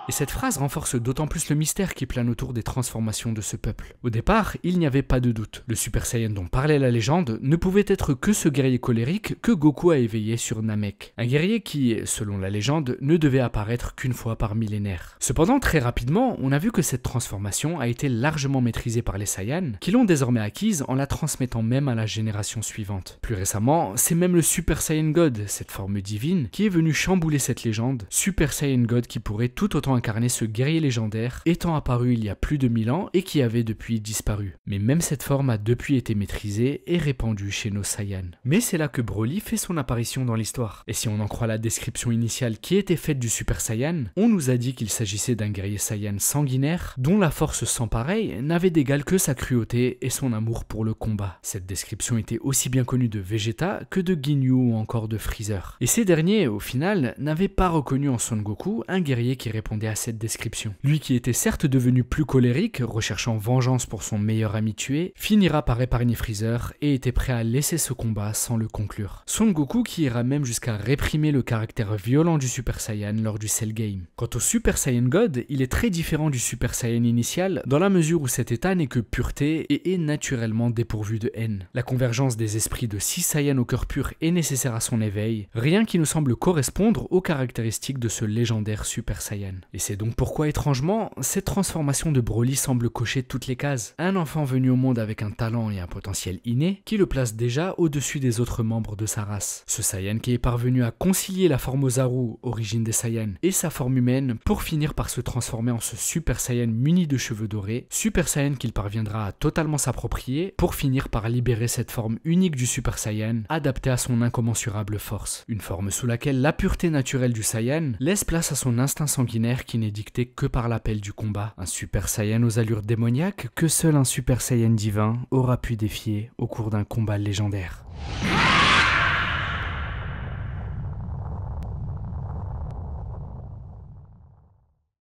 Et cette phrase renforce d'autant plus le mystère qui plane autour des transformations de ce peuple. Au départ, il n'y avait pas de doute. Le Super Saiyan dont parlait la légende ne pouvait être que ce guerrier colérique que Goku a éveillé sur Namek. Un guerrier qui, selon la légende, ne devait apparaître qu'une fois par millénaire. Cependant, très rapidement, on a vu que cette transformation a été largement maîtrisée par les Saiyans, qui l'ont désormais acquise en la transmettant même à la génération suivante. Plus récemment, c'est même le Super Saiyan God, cette forme divine, qui est venu chambouler cette légende, Super Saiyan God qui pourrait tout autant incarner ce guerrier légendaire, étant apparu il y a plus de 1000 ans et qui avait depuis disparu. Mais même cette forme a depuis été maîtrisée et répandue chez nos Saiyans. Mais c'est là que Broly fait son apparition dans l'histoire. Et si on en croit la description initiale qui était faite du Super Saiyan, on nous a dit qu'il s'agissait d'un guerrier Saiyan sanguinaire, dont la force sans pareil n'avait d'égal que sa cruauté et son amour pour le combat. Cette description était aussi bien connue de Vegeta que de Ginyu ou encore de Freezer. Et ces derniers, au final, n'avaient pas reconnu en Son Goku un guerrier qui répondait à cette description. Lui qui était certes devenu plus colérique, recherchant vengeance pour son meilleur ami tué, finira par épargner Freezer et était prêt à laisser ce combat sans le conclure. Son Goku qui ira même jusqu'à réprimer le caractère violent du Super Saiyan lors du Cell Game. Quant au Super Saiyan God, il est très différent du Super Saiyan initial dans la mesure où cet état n'est que pureté et est naturellement dépourvu de haine. La convergence des esprits de 6 Saiyans au cœur pur est nécessaire à son éveil, rien qui ne semble correspondre aux caractéristiques de ce légendaire Super Saiyan. Et c'est donc pourquoi, étrangement, cette transformation de Broly semble cocher toutes les cases. Un enfant venu au monde avec un talent et un potentiel inné qui le place déjà au-dessus des autres membres de sa race. Ce Saiyan qui est parvenu à concilier la forme Ozaru, origine des Saiyans, et sa forme humaine pour finir par se transformer en ce Super Saiyan muni de cheveux dorés, Super Saiyan qu'il parviendra à totalement s'approprier pour finir par libérer cette forme unique du Super Saiyan, adaptée à son incommensurable force. Une forme sous laquelle la pureté naturelle du Saiyan laisse place à son instinct sanguinaire qui n'est dicté que par l'appel du combat. Un Super Saiyan aux allures démoniaques que seul un Super Saiyan divin aura pu défier au cours d'un combat légendaire.